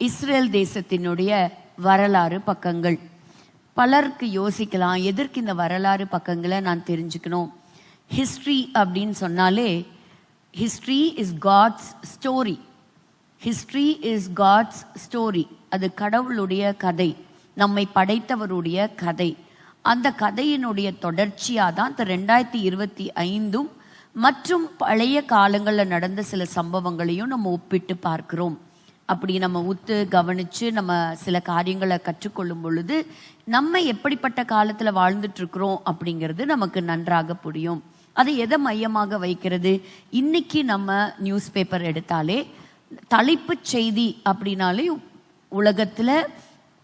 Israel தேசத்தினுடைய வரலாறு பக்கங்கள். பலருக்கு யோசிக்கலாம், எதற்கு இந்த வரலாறு பக்கங்களை நான் தெரிஞ்சுக்கணும்? ஹிஸ்ட்ரி அப்படின்னு சொன்னாலே, history is God's story. History is God's story. அது கடவுளுடைய கதை, நம்மை படைத்தவருடைய கதை. அந்த கதையினுடைய தொடர்ச்சியாக தான் இந்த 2025 மற்றும் பழைய காலங்களில் நடந்த சில சம்பவங்களையும் நம்ம ஒப்பிட்டு பார்க்கிறோம். அப்படி நம்ம உத்து கவனித்து நம்ம சில காரியங்களை கற்றுக்கொள்ளும் பொழுது நம்ம எப்படிப்பட்ட காலத்தில் வாழ்ந்துட்டு இருக்கிறோம் அப்படிங்கிறது நமக்கு நன்றாக புரியும். அதை எதை மையமாக வைக்கிறது? இன்னைக்கு நம்ம நியூஸ் பேப்பர் எடுத்தாலே தலைப்பு செய்தி அப்படின்னாலே உலகத்தில்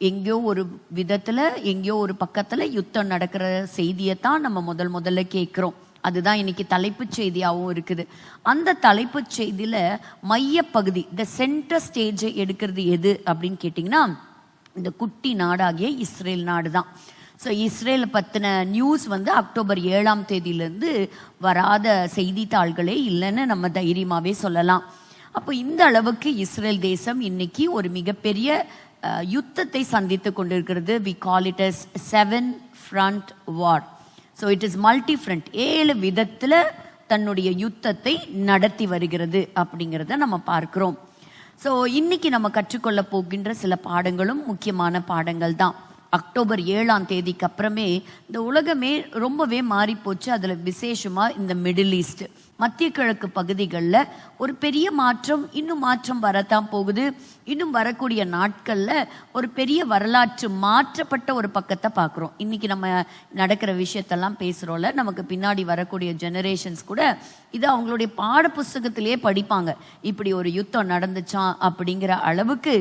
எங்கேயோ ஒரு விதத்தில் எங்கேயோ ஒரு பக்கத்தில் யுத்தம் நடக்கிற செய்தியை தான் நம்ம முதல்ல கேட்குறோம். அதுதான் இன்னைக்கு தலைப்பு செய்தியாகவும் இருக்குது. அந்த தலைப்பு செய்தியில் மையப்பகுதி, இந்த சென்டர் ஸ்டேஜை எடுக்கிறது எது அப்படின்னு கேட்டிங்கன்னா, இந்த குட்டி நாடாகிய இஸ்ரேல் நாடு தான். ஸோ இஸ்ரேலை பற்றின நியூஸ் அக்டோபர் 7 வராத செய்தித்தாள்களே இல்லைன்னு நம்ம தைரியமாகவே சொல்லலாம். அப்போ இந்த அளவுக்கு இஸ்ரேல் தேசம் இன்னைக்கு ஒரு மிகப்பெரிய யுத்தத்தை சந்தித்து கொண்டிருக்கிறது. We call it as 7 front war. So it is multi front. 7 விதத்தில் தன்னுடைய யுத்தத்தை நடத்தி வருகிறது அப்படிங்கிறத நம்ம பார்க்கிறோம். ஸோ இன்னைக்கு நம்ம கற்றுக்கொள்ள போகின்ற சில பாடங்களும் முக்கியமான பாடங்கள் தான். அக்டோபர் 7 அப்புறமே இந்த உலகமே ரொம்பவே மாறி போச்சு. அதில் விசேஷமாக இந்த மிடில் ஈஸ்ட், மத்திய கிழக்கு பகுதிகளில் ஒரு பெரிய மாற்றம், இன்னும் மாற்றம் வரத்தான் போகுது. இன்னும் வரக்கூடிய நாட்களில் ஒரு பெரிய வரலாற்று மாற்றப்பட்ட ஒரு பக்கத்தை பார்க்குறோம். இன்றைக்கி நம்ம நடக்கிற விஷயத்தெல்லாம் பேசுகிறோம்ல, நமக்கு பின்னாடி வரக்கூடிய ஜெனரேஷன்ஸ் கூட இது அவங்களுடைய பாட புஸ்தகத்திலேயே படிப்பாங்க. இப்படி ஒரு யுத்தம் நடந்துச்சான் அப்படிங்கிற அளவுக்கு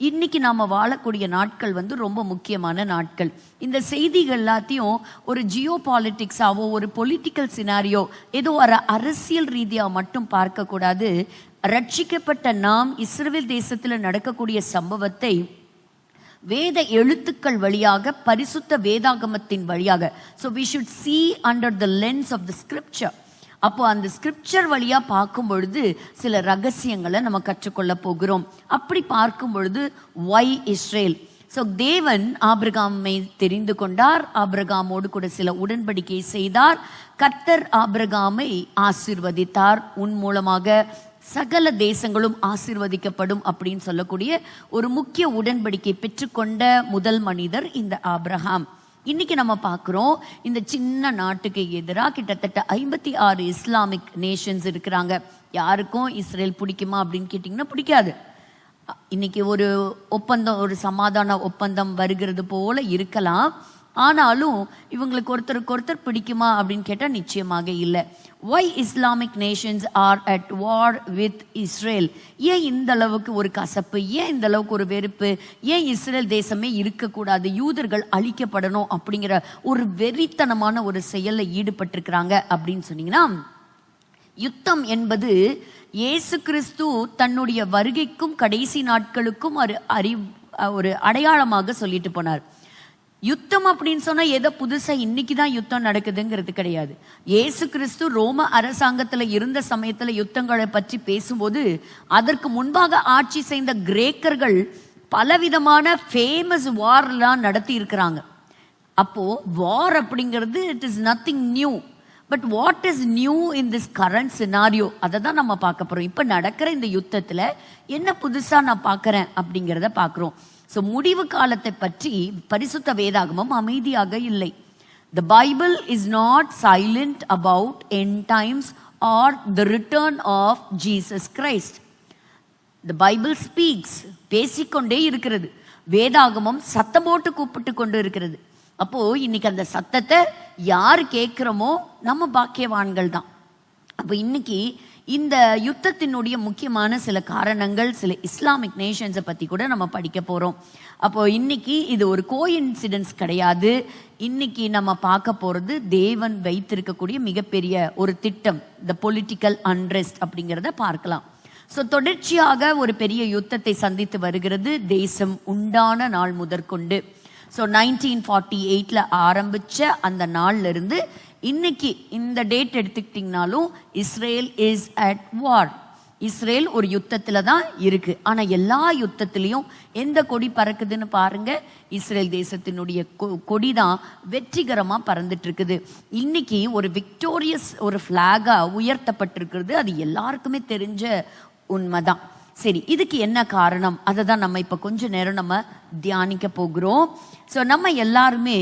இன்னைக்கு நாம் வாழக்கூடிய நாட்கள் ரொம்ப முக்கியமான நாட்கள். இந்த செய்திகள் எல்லாத்தையும் ஒரு ஜியோ பாலிட்டிக்ஸாவோ ஒரு பொலிட்டிக்கல் சினாரியோ ஏதோ ஒரு அரசியல் ரீதியாக மட்டும் பார்க்கக்கூடாது. ரட்சிக்கப்பட்ட நாம் இஸ்ரவேல் தேசத்தில் நடக்கக்கூடிய சம்பவத்தை வேத எழுத்துக்கள் வழியாக, பரிசுத்த வேதாகமத்தின் வழியாக, so we should see under the lens of the scripture. அப்போ அந்த ஸ்கிரிப்சர் வழியாக பார்க்கும் பொழுது சில ரகசியங்களை நம்ம கற்றுக்கொள்ள போகிறோம். அப்படி பார்க்கும் பொழுது ஒய் இஸ்ரேல்? ஸோ தேவன் ஆபிரகாமை தெரிந்து கொண்டார், ஆபிரகாமோடு கூட சில உடன்படிக்கை செய்தார். கர்த்தர் ஆபிரகாமை ஆசீர்வதித்தார், உன் மூலமாக சகல தேசங்களும் ஆசீர்வதிக்கப்படும் அப்படின்னு சொல்லக்கூடிய ஒரு முக்கிய உடன்படிக்கை பெற்றுக்கொண்ட முதல் மனிதர் இந்த ஆபிரகாம். இன்னைக்கு நம்ம பார்க்குறோம், இந்த சின்ன நாட்டுக்கு எதிராக கிட்டத்தட்ட 56 இஸ்லாமிக் நேஷன்ஸ் இருக்கிறாங்க. யாருக்கும் இஸ்ரேல் பிடிக்குமா அப்படின்னு கேட்டிங்கன்னா பிடிக்காது. இன்னைக்கு ஒரு ஒப்பந்தம், ஒரு சமாதான ஒப்பந்தம் வருகிறது போல இருக்கலாம். ஆனாலும் இவங்களுக்கு ஒருத்தருக்கு ஒருத்தர் பிடிக்குமா அப்படின்னு கேட்டால் நிச்சயமாக இல்லை. Why Islamic nations are at war with Israel? ஏன் இந்த அளவுக்கு ஒரு கசப்பு, ஏன் இந்த அளவுக்கு ஒரு வெறுப்பு, ஏன் இஸ்ரேல் தேசமே இருக்கக்கூடாது, யூதர்கள் அழிக்கப்படணும் அப்படிங்கிற ஒரு வெறித்தனமான ஒரு செயலில் ஈடுபட்டிருக்கிறாங்க அப்படின்னு சொன்னீங்கன்னா, யுத்தம் என்பது இயேசு கிறிஸ்து தன்னுடைய வருகைக்கும் கடைசி நாட்களுக்கும் ஒரு அடையாளமாக சொல்லிட்டு போனார். யுத்தம் அப்படின்னு சொன்னா ஏதோ புதுசா இன்னைக்கு தான் யுத்தம் நடக்குதுங்கிறது கிடையாது. இயேசு கிறிஸ்து ரோம அரசாங்கத்துல இருந்த சமயத்துல யுத்தங்களை பற்றி பேசும்போது அதற்கு முன்பாக ஆட்சி செய்த கிரேக்கர்கள் பலவிதமான ஃபேமஸ் வார்லாம் நடத்தி இருக்கிறாங்க. அப்போ வார் அப்படிங்கிறது it is nothing new. But what is new in this current scenario? அதை தான் நம்ம பார்க்க போகிறோம். இப்போ நடக்கிற இந்த யுத்தத்தில் என்ன புதுசாக நான் பார்க்குறேன் அப்படிங்கிறத பார்க்குறோம். ஸோ முடிவு காலத்தை பற்றி பரிசுத்த வேதாகமம் அமைதியாக இல்லை. The Bible is not silent about end times are the return of Jesus Christ. The Bible speaks, பேசிக்கொண்டே இருக்கிறது. வேதாகமம் சத்தம் போட்டு கூப்பிட்டு கொண்டு இருக்கிறது. அப்போ இன்னைக்கு அந்த சத்தத்தை யார் கேட்குறோமோ நம்ம பாக்கியவான்கள் தான். அப்போ இன்னைக்கு இந்த யுத்தத்தினுடைய முக்கியமான சில காரணங்கள், சில இஸ்லாமிக் நேஷன்ஸை பற்றி கூட நம்ம படிக்க போகிறோம். அப்போ இன்னைக்கு இது ஒரு கோஇன்சிடென்ஸ் கிடையாது. இன்னைக்கு நம்ம பார்க்க போகிறது தேவன் வைத்திருக்கக்கூடிய மிகப்பெரிய ஒரு திட்டம், த பொலிட்டிக்கல் அன்ரெஸ்ட் அப்படிங்கிறத பார்க்கலாம். ஸோ தொடர்ச்சியாக ஒரு பெரிய யுத்தத்தை சந்தித்து வருகிறது தேசம் உண்டான நாள் முதற்கொண்டு. ஸோ 1948 ஆரம்பித்த அந்த நாள்ல இருந்து இன்னைக்கு இந்த டேட் எடுத்துக்கிட்டிங்கனாலும் Israel is at war. Israel ஒரு யுத்தத்துல தான் இருக்கு. ஆனா எல்லா யுத்தத்திலையும் எந்த கொடி பறக்குதுன்னு பாருங்க, இஸ்ரேல் தேசத்தினுடைய கொடி தான் வெற்றிகரமா பறந்துட்டு இருக்குது. இன்னைக்கு ஒரு விக்டோரியஸ் ஒரு பிளாகா உயர்த்தப்பட்டிருக்கிறது. அது எல்லாருக்குமே தெரிஞ்ச உண்மைதான். சரி, இதுக்கு என்ன காரணம்? அதை தான் நம்ம இப்ப கொஞ்ச நேரம் நம்ம தியானிக்க போகிறோம். ஸோ நம்ம எல்லாருமே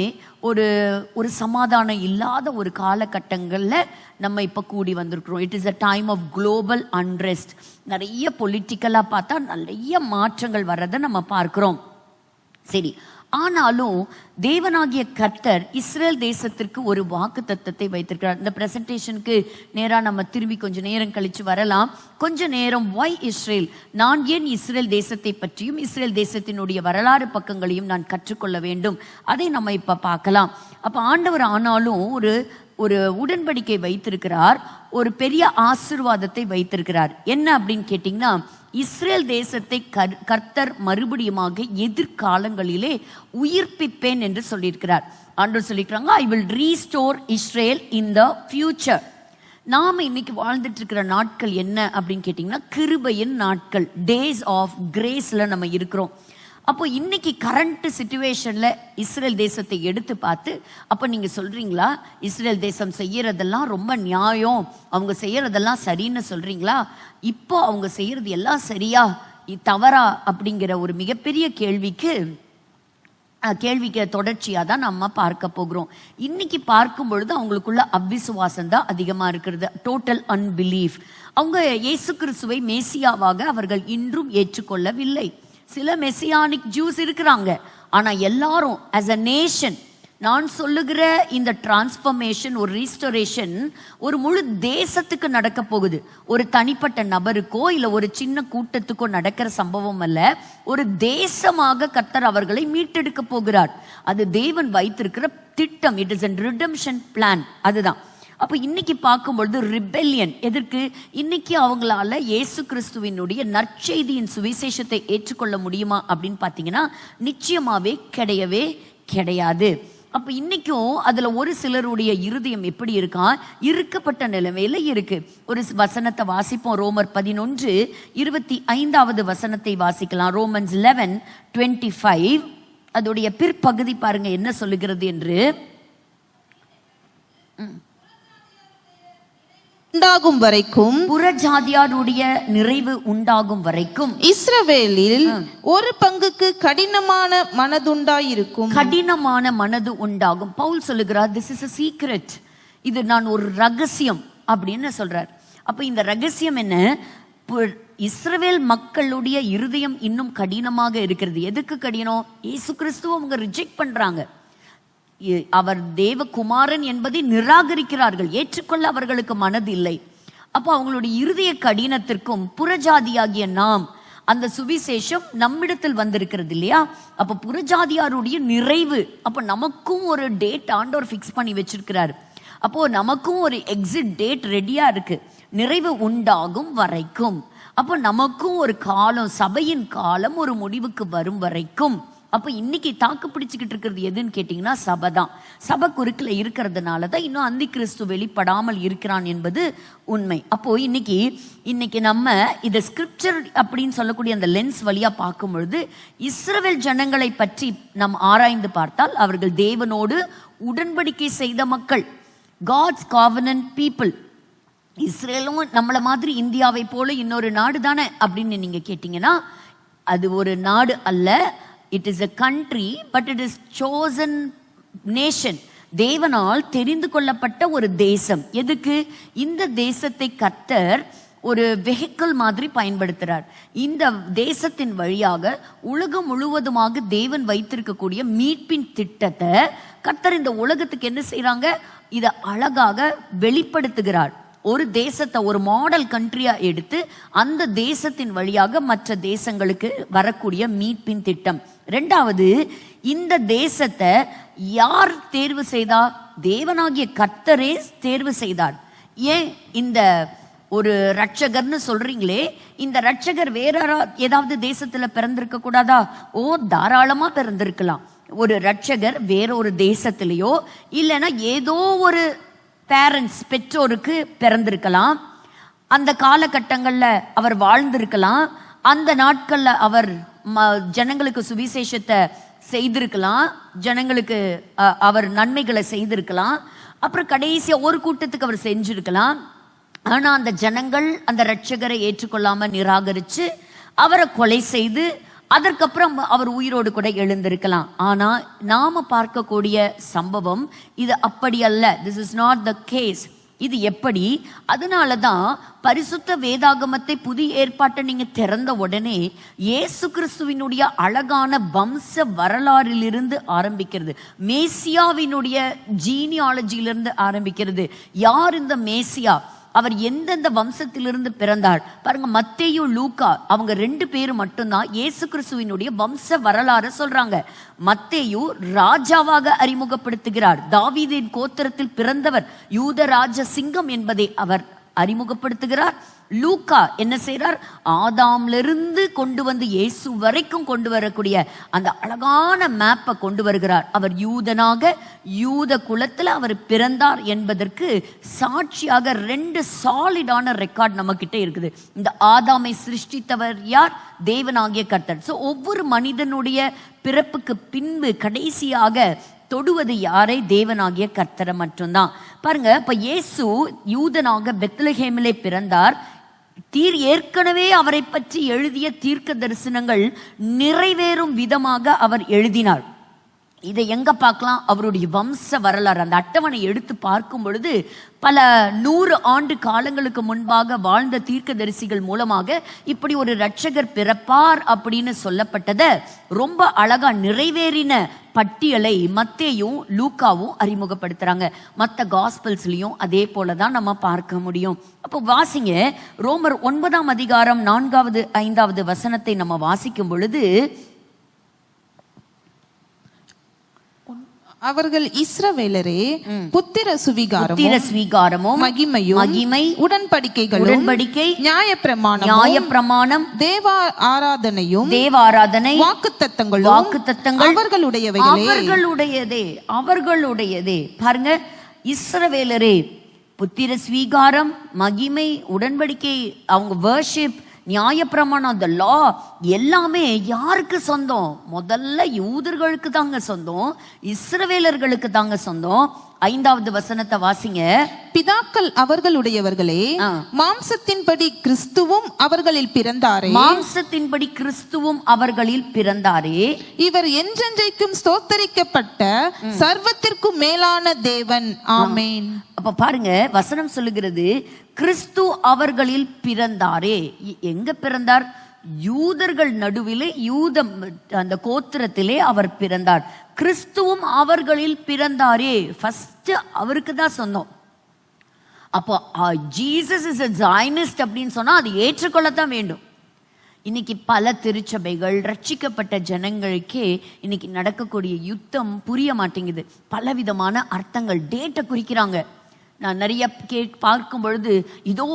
ஒரு சமாதானம் இல்லாத ஒரு காலகட்டங்கள்ல நம்ம இப்ப கூடி வந்திருக்கிறோம். It is a time of global unrest. நிறைய பொலிட்டிக்கலா பார்த்தா நிறைய மாற்றங்கள் வர்றதை நம்ம பார்க்கிறோம். சரி, ஆனாலும் தேவனாகிய கர்த்தர் இஸ்ரேல் தேசத்திற்கு ஒரு வாக்கு தத்தத்தை வைத்திருக்கிறார். இந்த பிரசன்டேஷனுக்கு நேரா நம்ம திரும்பி கொஞ்ச நேரம் கழிச்சு வரலாம். கொஞ்ச நேரம் ஒய் இஸ்ரேல், நான் ஏன் இஸ்ரேல் தேசத்தை பற்றியும் இஸ்ரேல் தேசத்தினுடைய வரலாறு பக்கங்களையும் நான் கற்றுக்கொள்ள வேண்டும், அதை நம்ம இப்ப பார்க்கலாம். அப்ப ஆண்டவர் ஆனாலும் ஒரு உடன்படிக்கை வைத்திருக்கிறார், ஒரு பெரிய ஆசீர்வாதத்தை வைத்திருக்கிறார். என்ன அப்படின்னு கேட்டீங்கன்னா, இஸ்ரேல் தேசத்தை கர்த்தர் மறுபடியுமாக எதிர்காலங்களிலே உயிர்ப்பிப்பேன் என்று சொல்லியிருக்கிறார். ஆண்டவர் சொல்லியிருக்கிறாங்க, I will restore Israel in the future. நாம இன்னைக்கு வாழ்ந்துட்டு இருக்கிற நாட்கள் என்ன அப்படின்னு கேட்டீங்கன்னா, கிருபையின் நாட்கள், டேஸ் ஆஃப் கிரேஸ்ல நம்ம இருக்கிறோம். அப்போ இன்னைக்கு கரண்ட் சிச்சுவேஷன்ல இஸ்ரேல் தேசத்தை எடுத்து பார்த்து, அப்ப நீங்க சொல்றீங்களா இஸ்ரேல் தேசம் செய்யறதெல்லாம் ரொம்ப நியாயம், அவங்க செய்யறதெல்லாம் சரின்னு சொல்றீங்களா? இப்போ அவங்க செய்யறது எல்லாம் சரியா தவறா அப்படிங்கிற ஒரு மிகப்பெரிய கேள்விக்கு தொடர்ச்சியா தான் நம்ம பார்க்க போகிறோம். இன்னைக்கு பார்க்கும் பொழுது அவங்களுக்குள்ள அவ்விசுவாசம் தான் அதிகமா இருக்கிறது, டோட்டல் அன்பிலீஃப். அவங்க இயேசு கிறிஸ்துவை மேசியாவாக அவர்கள் இன்றும் ஏற்றுக்கொள்ளவில்லை. சில மெசியானிக் ஜூஸ் இருக்கிறாங்க, ஆனா எல்லாரும் as a nation, நான் சொல்லுகிற இந்த டிரான்ஸ்ஃபர்மேஷன், ஒரு ரீஸ்டோரேஷன் ஒரு முழு தேசத்துக்கு நடக்க போகுது. ஒரு தனிப்பட்ட நபருக்கோ இல்ல ஒரு சின்ன கூட்டத்துக்கோ நடக்கிற சம்பவம் அல்ல, ஒரு தேசமாக கர்த்தர் அவர்களை மீட்டெடுக்க போகிறார். அது தேவன் வைத்திருக்கிற திட்டம். It is a redemption plan. அதுதான். அப்ப இன்னைக்கு பார்க்கும்பொழுது ரிபெல்லியன் எதற்கு? இன்னைக்கு அவங்களால இயேசு கிறிஸ்துவினுடைய நற்செய்தியின் சுவிசேஷத்தை ஏற்றுக்கொள்ள முடியுமா அப்படின்னு பாத்தீங்கன்னா, நிச்சயமாவே கிடையவே கிடையாது. அப்ப இன்னைக்கும் அதுல ஒரு சிலருடைய இருதயம் எப்படி இருக்கா, இருக்கப்பட்ட நிலைமையில இருக்கு. ஒரு வசனத்தை வாசிப்போம். ரோமர் 11:25 வசனத்தை வாசிக்கலாம். ரோமன்ஸ் 11:25 அதோடைய பிற்பகுதி பாருங்க என்ன சொல்லுகிறது என்று. உண்டாகும் வரைக்கும், புறஜாதியாருடைய நிறைவு உண்டாகும் வரைக்கும் இஸ்ரவேலில் ஒரு பங்குக்கு கடினமான மனதுண்டாயிருக்கும். கடினமான மனது உண்டாகும். பவுல் சொல்லுகிறார், திஸ் இஸ் a சீக்ரெட், இது நான் ஒரு ரகசியம் அப்படின்னு சொல்றார். அப்ப இந்த ரகசியம் என்ன? இஸ்ரவேல் மக்களுடைய இருதயம் இன்னும் கடினமாக இருக்கிறது. எதுக்கு கடினம்? இயேசு கிறிஸ்துவ அவங்க ரிஜெக்ட் பண்றாங்க. அவர் தேவகுமாரன் என்பதை நிராகரிக்கிறார்கள். ஏற்றுக்கொள்ள அவர்களுக்கு மனது இல்லை. அப்போ அவங்களுடைய இருதய கடினத்திற்கும் புறஜாதியாகிய நாம், அந்த சுவிசேஷம் நம்மிடத்தில் வந்திருக்கிறது இல்லையா? அப்ப புறஜாதியாருடைய நிறைவு, அப்ப நமக்கும் ஒரு டேட் ஆண்டவர் ஃபிக்ஸ் பண்ணி வச்சிருக்கிறாரு. அப்போ நமக்கும் ஒரு எக்ஸிட் டேட் ரெடியா இருக்கு, நிறைவு உண்டாகும் வரைக்கும். அப்போ நமக்கும் ஒரு காலம், சபையின் காலம் ஒரு முடிவுக்கு வரும் வரைக்கும். அப்ப இன்னைக்கு தாக்கு பிடிச்சுக்கிட்டு இருக்கிறது எதுன்னு கேட்டீங்கன்னா, சபை தான். சபை குறுக்கில் இருக்கிறதுனாலதான் இன்னும் அந்தி கிறிஸ்து வெளிப்படாமல் இருக்கிறான் என்பது உண்மை. அப்போ இன்னைக்கு நம்ம இதை ஸ்கிரிப்சர் அப்படின்னு சொல்லக்கூடிய அந்த லென்ஸ் வழியா பார்க்கும் பொழுது, இஸ்ரவேல் ஜனங்களை பற்றி நாம் ஆராய்ந்து பார்த்தால் அவர்கள் தேவனோடு உடன்படிக்கை செய்த மக்கள், காட்ஸ் காவனன்ட் பீப்புள். இஸ்ரேலும் நம்மள மாதிரி இந்தியாவை போல இன்னொரு நாடு தானே அப்படின்னு நீங்க கேட்டீங்கன்னா, அது ஒரு நாடு அல்ல. It is a country, but it is chosen nation. தேவனால் தெரிந்து கொள்ளப்பட்ட ஒரு தேசம். எதுக்கு? இந்த தேசத்தை கர்த்தர் ஒரு வெஹிக்கிள் மாதிரி பயன்படுத்துறார். இந்த தேசத்தின் வழியாக உலகம் முழுவதுமாக தேவன் வைத்திருக்கக்கூடிய மீட்பின் திட்டத்தை கர்த்தர் இந்த உலகத்துக்கு என்ன செய்றாங்க? இதை அழகாக வெளிப்படுத்துகிறார். ஒரு தேசத்தை ஒரு மாடல் கண்ட்ரியா எடுத்து அந்த தேசத்தின் வழியாக மற்ற தேசங்களுக்கு வரக்கூடிய மீட்பின் திட்டம். ரெண்டாவது, இந்த தேசத்தை யார் தேர்வு செய்தார்? தேவனாகிய கர்த்தரே தேர்வு செய்தார். ஏன் இந்த ஒரு ரட்சகர்னு சொல்றீங்களே, இந்த ரட்சகர் வேற ஏதாவது தேசத்துல பிறந்திருக்க கூடாதா? ஓ, தாராளமா பிறந்திருக்கலாம். ஒரு ரட்சகர் வேற ஒரு தேசத்திலேயோ இல்லைன்னா ஏதோ ஒரு பேரண்ட்ஸ், பெற்றோருக்கு பிறந்திருக்கலாம். அந்த காலகட்டங்கள்ல அவர் வாழ்ந்திருக்கலாம். அந்த நாட்கள்ல அவர் ஜனங்களுக்கு சுவிசேஷத்தை செய்திருக்கலாம், ஜனங்களுக்கு அவர் நன்மைகளை செய்திருக்கலாம். அப்புறம் கடைசியா ஒரு கூட்டத்துக்கு அவர் செஞ்சிருக்கலாம். ஆனா அந்த ஜனங்கள் அந்த இரட்சகரை ஏற்றுக்கொள்ளாம நிராகரிச்சு அவரை கொலை செய்து அதற்கப்புறம் அவர் உயிரோடு கூட எழுந்திருக்கலாம். ஆனா நாம பார்க்கக்கூடிய சம்பவம் இது அப்படி அல்ல. This is not the case. இது எப்படி? அதனாலதான் பரிசுத்த வேதாகமத்தை புதிய ஏற்பாட்டை நீங்க திறந்த உடனே இயேசு கிறிஸ்துவினுடைய அழகான வம்ச வரலாறிலிருந்து ஆரம்பிக்கிறது, மேசியாவினுடைய ஜீனியாலஜியிலிருந்து ஆரம்பிக்கிறது. யார் இந்த மேசியா? அவர் எந்தெந்த வம்சத்திலிருந்து பிறந்தார் பாருங்க. மத்தேயு, லூக்கா அவங்க 2 பேரும் மட்டும்தான் இயேசு கிறிஸ்துவினுடைய வம்ச வரலாறு சொல்றாங்க. மத்தேயு ராஜாவாக அறிமுகப்படுத்துகிறார். தாவீதின் கோத்திரத்தில் பிறந்தவர், யூத ராஜ சிங்கம் என்பதை அவர் அறிமுகப்படுத்துகிறார். லூக்கா என்ன செய்றார்? ஆதாம்லிருந்து கொண்டு வந்து இயேசு வரைக்கும் கொண்டு வரக்கூடிய அந்த அழகான மேப்பை கொண்டு வருகிறார். அவர் யூதனாக யூத குலத்துல அவர் பிறந்தார் என்பதற்கு சாட்சியாக 2 சாலிடான ரெக்கார்ட் நம்ம கிட்ட இருக்குது. இந்த ஆதாமை சிருஷ்டித்தவர் யார்? தேவனாகிய கர்த்தர். சோ ஒவ்வொரு மனிதனுடைய பிறப்புக்கு பின்பு கடைசியாக தொடுவது யாரை? தேவனாகிய கர்த்தரை மட்டும்தான். பாருங்க, இப்ப இயேசு யூதனாக பெத்லஹேமிலே பிறந்தார். ஏற்கனவே அவரை பற்றி எழுதிய தீர்க்க தரிசனங்கள் நிறைவேறும் விதமாக அவர் எழுதினார். இதை எங்க பார்க்கலாம்? அவருடைய வம்ச வரலாறு அந்த அட்டவணை எடுத்து பார்க்கும் பொழுது பல 100 ஆண்டு காலங்களுக்கு முன்பாக வாழ்ந்த தீர்க்கதரிசிகள் மூலமாக இப்படி ஒரு இரட்சகர் பிறப்பார் அப்படின்னு சொல்லப்பட்டதை ரொம்ப அழகா நிறைவேறின பட்டியலை மத்தேயும் லூக்காவும் அறிமுகப்படுத்துறாங்க. மற்ற காஸ்பல்ஸ்லயும் அதே போலதான் நம்ம பார்க்க முடியும். அப்போ வாசிங்க, ரோமர் 9ஆம் அதிகாரம் 4வது 5வது வசனத்தை நம்ம வாசிக்கும் பொழுது, அவர்கள் இஸ்ரவேலரே புத்திர சுவிகாரமும் மகிமை உடன்படிக்கை நியாயப்பிரமாணம் தேவ ஆராதனை வாக்குத்தத்தங்கள் அவர்களுடையதே. பாருங்க, இஸ்ரவேலரே புத்திர ஸ்வீகாரம், மகிமை, உடன்படிக்கை, அவங்க வர்ஷிப், நியாயப்பிரமாணம், the law எல்லாமே யாருக்கு சொந்தம்? முதல்ல யூதர்களுக்கு தாங்க சொந்தம், இஸ்ரவேலர்களுக்கு தாங்க சொந்தம். 5வது வசனத்தை வாசிங்க. பிதாக்கள் அவர்களுடையவர்களே, மாம்சத்தின்படி கிறிஸ்துவும் அவர்களில் பிறந்தாரே, இவர் என்றென்றைக்கும் ஸ்தோத்தரிக்கப்பட்ட சர்வத்திற்கும் மேலான தேவன். ஆமென். அப்ப பாருங்க, வசனம் சொல்லுகிறது கிறிஸ்து அவர்களில் பிறந்தாரே. எங்க பிறந்தார்? யூதர்கள் நடுவிலே, யூத அந்த கோத்திரத்திலே அவர் பிறந்தார். கிறிஸ்துவும் அவர்களில் பிறந்தாரே. ஃபர்ஸ்ட் அவருக்கு தான் சொந்தம். அப்போ ஜீசஸ் இஸ் a Zionist அப்படின்னு சொன்னா அது ஏற்றுக்கொள்ளத்தான் வேண்டும். இன்னைக்கு பல திருச்சபைகள், ரட்சிக்கப்பட்ட ஜனங்களுக்கே இன்னைக்கு நடக்கக்கூடிய யுத்தம் புரிய மாட்டேங்குது. பலவிதமான அர்த்தங்கள், டேட்டை குறிக்கிறாங்க. நான் நிறைய பார்க்கும் பொழுது, இதோ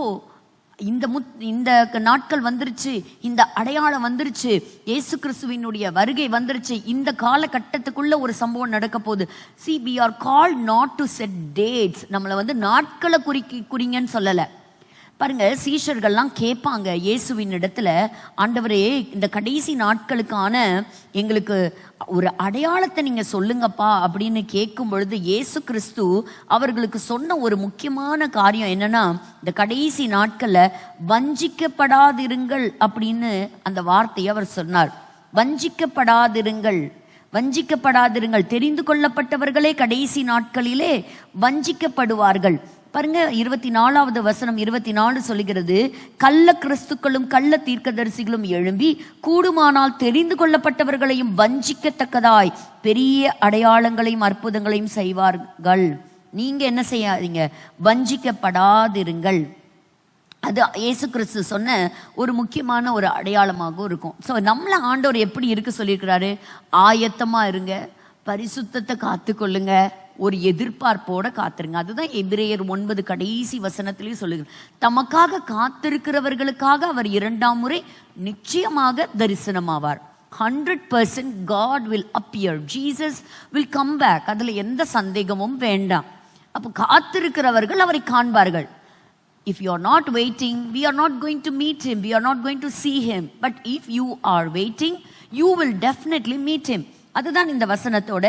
இந்த நாட்கள் வந்துருச்சு, இந்த அடையாளம் வந்துருச்சு, இயேசு கிறிஸ்துவினுடைய வருகை வந்துருச்சு, இந்த காலகட்டத்துக்குள்ள ஒரு சம்பவம் நடக்க போகுது. See, we are called not to set dates. நம்மளை நாட்களை குறிங்கன்னு சொல்லலை. பாருங்க, சீஷர்கள்லாம் கேட்பாங்க இயேசுவின் இடத்துல, ஆண்டவரே இந்த கடைசி நாட்களுக்கான எங்களுக்கு ஒரு அடையாளத்தை நீங்க சொல்லுங்கப்பா அப்படின்னு கேட்கும் பொழுது, இயேசு கிறிஸ்து அவர்களுக்கு சொன்ன ஒரு முக்கியமான காரியம் என்னன்னா, இந்த கடைசி நாட்கள்ல வஞ்சிக்கப்படாதிருங்கள் அப்படின்னு அந்த வார்த்தையை அவர் சொன்னார். வஞ்சிக்கப்படாதிருங்கள். தெரிந்து கொள்ளப்பட்டவர்களே கடைசி நாட்களிலே வஞ்சிக்கப்படுவார்கள். பாருங்க, 24வது வசனம் 24 சொல்லுகிறது, கள்ள கிறிஸ்துக்களும் கள்ள தீர்க்கதரிசிகளும் எழும்பி கூடுமானால் தெரிந்து கொள்ளப்பட்டவர்களையும் வஞ்சிக்கத்தக்கதாய் பெரிய அடையாளங்களையும் அற்புதங்களையும் செய்வார்கள். நீங்க என்ன செய்யாதீங்க? வஞ்சிக்கப்படாதிருங்கள். அது இயேசு கிறிஸ்து சொன்ன ஒரு முக்கியமான ஒரு அடையாளமாகவும் இருக்கும். ஸோ நம்மள ஆண்டவர் எப்படி இருக்க சொல்லியிருக்கிறாரு? ஆயத்தமா இருங்க, பரிசுத்தத்தை காத்துக்கொள்ளுங்க, ஒரு எதிர்பார்ப்போட காத்திருங்க. அதுதான் எபிரேயர் 9 கடைசி வசனத்திலேயே சொல்லுங்க. தமக்காக காத்திருக்கிறவர்களுக்காக அவர் 2ஆம் முறை நிச்சயமாக தரிசனமாவார். 100% God will appear. Jesus will come back. அதுல எந்த சந்தேகமும் வேண்டாம். அப்போ காத்திருக்கிறவர்கள் அவரை காண்பார்கள். If you are not waiting, we are not going to meet him, we are not going to see him. But if you are waiting, you will definitely meet him. அதுதான் இந்த வசனத்தோட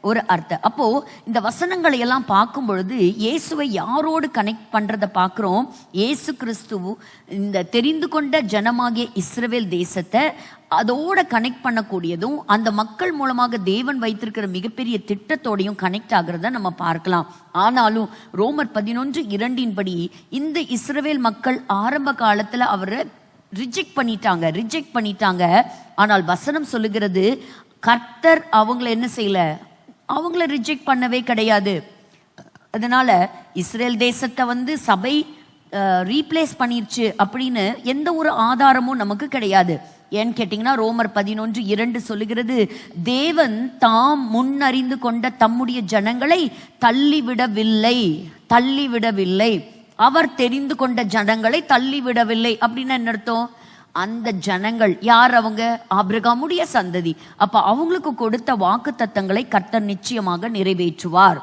ஒரு அர்த்தம். அப்போ இந்த வசனங்களை எல்லாம் பார்க்கும் பொழுது இயேசுவை யாரோடு கனெக்ட் பண்றதை பார்க்கிறோம். இயேசு கிறிஸ்து இந்த தெரிந்து கொண்ட ஜனமாகிய இஸ்ரவேல் தேசத்தை அதோட கனெக்ட் பண்ணக்கூடியதும், அந்த மக்கள் மூலமாக தேவன் வைத்திருக்கிற மிகப்பெரிய திட்டத்தோடையும் கனெக்ட் ஆகிறத நம்ம பார்க்கலாம். ஆனாலும் ரோமர் 11:2 படி இந்த இஸ்ரவேல் மக்கள் ஆரம்ப காலத்துல அவரை ரிஜெக்ட் பண்ணிட்டாங்க. ஆனால் வசனம் சொல்லுகிறது, கர்த்தர் அவங்கள என்ன செய்யல, அவங்கள ரிஜெக்ட் பண்ணவே கிடையாது. அதனால இஸ்ரேல் தேசத்தை சபை ரீப்ளேஸ் பண்ணிருச்சு அப்படின்னு எந்த ஒரு ஆதாரமும் நமக்கு கிடையாது. ஏன்னு கேட்டீங்கன்னா ரோமர் 11:2 சொல்லுகிறது, தேவன் தாம் முன்னறிந்து கொண்ட தம்முடைய ஜனங்களை தள்ளிவிடவில்லை. அவர் தெரிந்து கொண்ட ஜனங்களை தள்ளிவிடவில்லை அப்படின்னு என்ன அர்த்தம்? அந்த ஜனங்கள் யார்? அவங்க ஆபிரகாமுடைய சந்ததி. அப்ப அவங்களுக்கு கொடுத்த வாக்கு தத்தங்களை கர்த்தர் நிச்சயமாக நிறைவேற்றுவார்.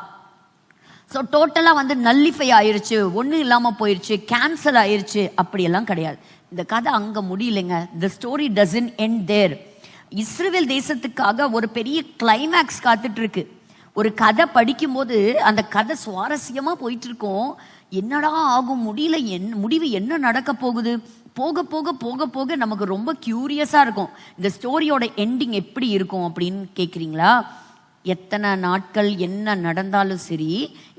ஸோ டோட்டலா நல்லிஃபை ஆயிருச்சு, ஒன்றும் இல்லாம போயிருச்சு, கேன்சல் ஆயிருச்சு அப்படியெல்லாம் கிடையாது. இந்த கதை அங்க முடியலைங்க. த ஸ்டோரி டசன்ட் எண்ட் தேர். இஸ்ரவேல் தேசத்துக்காக ஒரு பெரிய கிளைமேக்ஸ் காத்துட்டு இருக்கு. ஒரு கதை படிக்கும் போது அந்த கதை சுவாரஸ்யமா போயிட்டு இருக்கும். என்னடா ஆகும், முடிவு என்ன நடக்க போகுது, போக போக போக போக நமக்கு ரொம்ப கியூரியஸா இருக்கும். இந்த ஸ்டோரியோட எண்டிங் எப்படி இருக்கும் அப்படின்னு கேட்குறீங்களா? எத்தனை நாட்கள் என்ன நடந்தாலும் சரி,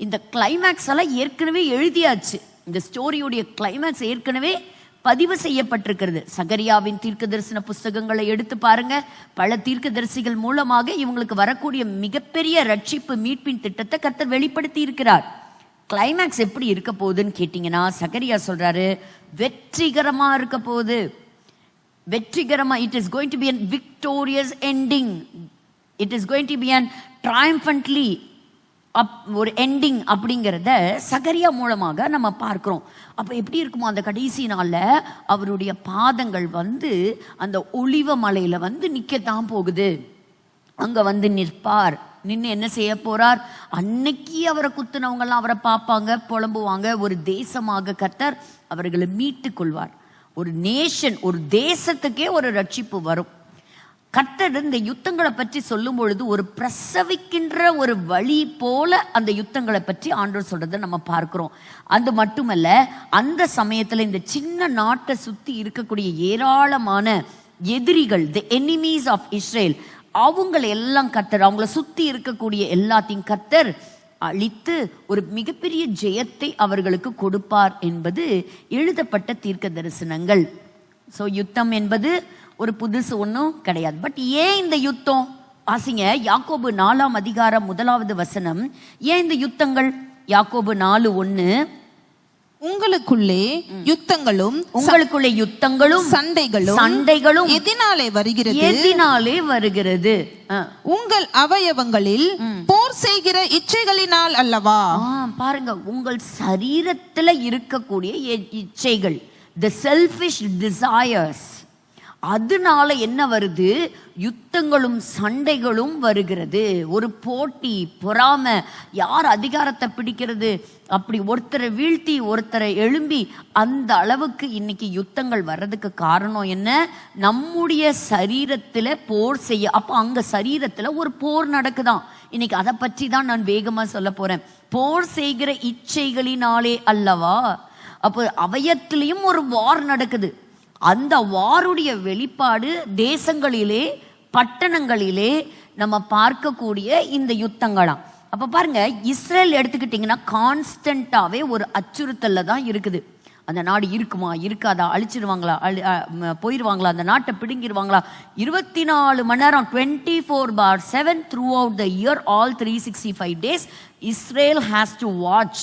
இந்த கிளைமேக்ஸ் எல்லாம் ஏற்கனவே எழுதியாச்சு. இந்த ஸ்டோரியோடைய கிளைமேக்ஸ் ஏற்கனவே பதிவு செய்யப்பட்டிருக்கிறது. சகரியாவின் தீர்க்க தரிசன புஸ்தகங்களை எடுத்து பாருங்க. பல தீர்க்கதரிசிகள் மூலமாக இவங்களுக்கு வரக்கூடிய மிகப்பெரிய ரட்சிப்பு மீட்பின் திட்டத்தை கர்த்தர் வெளிப்படுத்தி இருக்கிறார். கிளைமேக்ஸ் எப்படி இருக்க போகுதுன்னு கேட்டீங்கன்னா, சகரியா சொல்றாரு, வெற்றிகரமா இருக்க போகுது. வெற்றிகரமா, it is going to be an victorious ending, it is going to be an triumphantly ஒரு எண்டிங் அப்படிங்கிறத சகரியா மூலமாக நம்ம பார்க்கிறோம். அப்ப எப்படி இருக்குமோ அந்த கடைசி நாள்ல அவருடைய பாதங்கள் அந்த ஒலிவ மலையில நிக்கத்தான் போகுது. அங்க நிற்பார். நின்று என்ன செய்ய போறார்? அன்னைக்கு அவரை குத்துனவங்க எல்லாம் அவரை பார்ப்பாங்க, புலம்புவாங்க. ஒரு தேசமாக கர்த்தர் அவர்களை மீட்டு கொள்வார். ஒரு நேஷன், ஒரு தேசத்துக்கே ஒரு ரட்சிப்பு வரும். கர்த்தர் இந்த யுத்தங்களை பற்றி சொல்லும் பொழுது ஒரு பிரசவிக்கின்ற ஒரு வழி போல அந்த யுத்தங்களை பற்றி ஆண்டவர் சொல்றதை நம்ம பார்க்கிறோம். அது மட்டுமல்ல, அந்த சமயத்துல இந்த சின்ன நாட்டை சுத்தி இருக்கக்கூடிய ஏராளமான எதிரிகள், தி எனிமீஸ் ஆஃப் இஸ்ரேல், அவங்களை எல்லாம் கர்த்தர், அவங்கள சுத்தி இருக்கக்கூடிய எல்லாத்தையும் கர்த்தர் அழித்து ஒரு மிகப்பெரிய ஜெயத்தை அவர்களுக்கு கொடுப்பார் என்பது எழுதப்பட்ட தீர்க்க தரிசனங்கள். ஸோ யுத்தம் என்பது ஒரு புதுசு ஒன்றும் கிடையாது. பட் ஏன் இந்த யுத்தம்? வாசிங்க, யாக்கோபு 4:1 ஏன் இந்த யுத்தங்கள்? யாக்கோபு 4:1, உங்களுக்குள்ளே யுத்தங்களும் சண்டைகளும் எதினாலே வருகிறது? உங்கள் அவயவங்களில் போர் செய்கிற இச்சைகளினால் அல்லவா? பாருங்க, உங்கள் சரீரத்துல இருக்கக்கூடிய இச்சைகள், the selfish desires, அதனால என்ன வருது? யுத்தங்களும் சண்டைகளும் வருகிறது. ஒரு போட்டி, பொறாமை, யார் அதிகாரத்தை பிடிக்கிறது, அப்படி ஒருத்தரை வீழ்த்தி ஒருத்தரை எழும்பி, அந்த அளவுக்கு இன்னைக்கு யுத்தங்கள் வர்றதுக்கு காரணம் என்ன? நம்முடைய சரீரத்துல போர் செய்ய. அப்ப அங்க சரீரத்துல ஒரு போர் நடக்குதான். இன்னைக்கு அதை பற்றி தான் நான் வேகமா சொல்ல போறேன். போர் செய்கிற இச்சைகளினாலே அல்லவா? அப்போ அவயத்திலையும் ஒரு வார் நடக்குது. அந்த வாருடைய வெளிப்பாடு தேசங்களிலே, பட்டணங்களிலே நம்ம பார்க்கக்கூடிய இந்த யுத்தங்களாம். அப்ப பாருங்க, இஸ்ரேல் எடுத்துக்கிட்டீங்கன்னா கான்ஸ்டன்டாவே ஒரு அச்சுறுத்தல்ல தான் இருக்குது. அந்த நாடு இருக்குமா, இருக்காதா, அழிச்சிடுவாங்களா, போயிடுவாங்களா, அந்த நாட்டை பிடுங்கிடுவாங்களா? 24 மணி நேரம் 24/7 throughout the year, all 365 days Israel has to watch.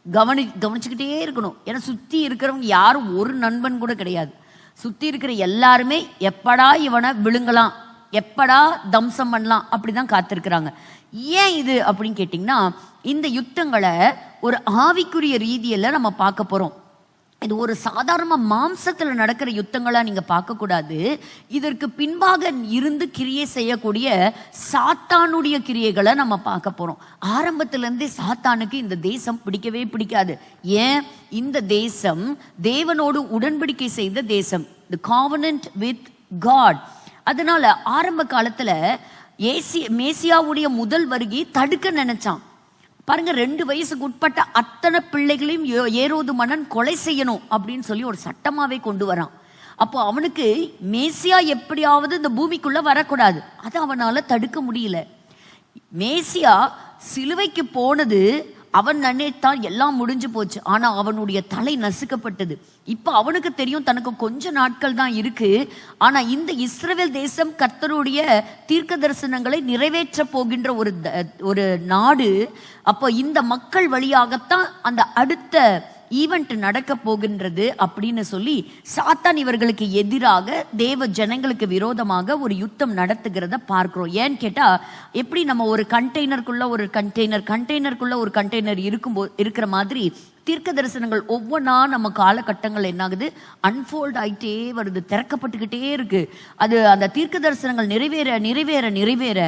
கவனிச்சுக்கிட்டே இருக்கணும். ஏன்னா சுத்தி இருக்கிறவங்க யாரும் ஒரு நண்பன் கூட கிடையாது. சுத்தி இருக்கிற எல்லாருமே எப்படா இவனை விழுங்கலாம், எப்படா தம்சம் பண்ணலாம், அப்படிதான் காத்திருக்கிறாங்க. ஏன் இது அப்படின்னு கேட்டீங்கன்னா, இந்த யுத்தங்களை ஒரு ஆவிக்குரிய ரீதியில நம்ம பார்க்க போறோம். இது ஒரு சாதாரண மாம்சத்துல நடக்கிற யுத்தங்களா நீங்க பார்க்க கூடாது. இதற்கு பின்பாக இருந்து கிரியை செய்யக்கூடிய சாத்தானுடைய கிரியைகளை நம்ம பார்க்க போறோம். ஆரம்பத்துல இருந்தே சாத்தானுக்கு இந்த தேசம் பிடிக்கவே பிடிக்காது. ஏன்? இந்த தேசம் தேவனோடு உடன்படிக்கை செய்த தேசம், தி covenant with God. அதனால ஆரம்ப காலத்துல மேசியாவுடைய முதல் வருகை தடுக்க நினைச்சான். பாருங்க, 2 வயசுக்கு உட்பட்ட அத்தனை பிள்ளைகளையும் ஏரோது மன்னன் கொலை செய்யணும் அப்படின்னு சொல்லி ஒரு சட்டமாவே கொண்டு வரான். அப்போ அவனுக்கு மேசியா எப்படியாவது இந்த பூமிக்குள்ள வரக்கூடாது, அது அவனால தடுக்க முடியல. மேசியா சிலுவைக்கு போனது அவன் நினைத்தான் எல்லாம் முடிஞ்சு போச்சு. ஆனா அவனுடைய தலை நசுக்கப்பட்டது. இப்ப அவனுக்கு தெரியும் தனக்கு கொஞ்ச நாட்கள் தான் இருக்கு. ஆனா இந்த இஸ்ரவேல் தேசம் கர்த்தருடைய தீர்க்க தரிசனங்களை நிறைவேற்ற போகின்ற ஒரு நாடு. அப்போ இந்த மக்கள் வழியாகத்தான் அந்த அடுத்த ஈவெண்ட் நடக்க போகின்றது அப்படின்னு சொல்லி சாத்தான் இவர்களுக்கு எதிராக தேவ ஜனங்களுக்கு விரோதமாக ஒரு யுத்தம் நடத்துகிறத பார்க்கிறோம். ஏன்னு கேட்டா, எப்படி நம்ம ஒரு கண்டெய்னருக்குள்ள ஒரு கண்டெய்னர் இருக்கிற மாதிரி தீர்க்க தரிசனங்கள் ஒவ்வொன்றா நம்ம காலகட்டங்கள் என்னாகுது, அன்ஃபோல்ட் ஆயிட்டே வருது, திறக்கப்பட்டுக்கிட்டே இருக்கு. அது அந்த தீர்க்க தரிசனங்கள் நிறைவேற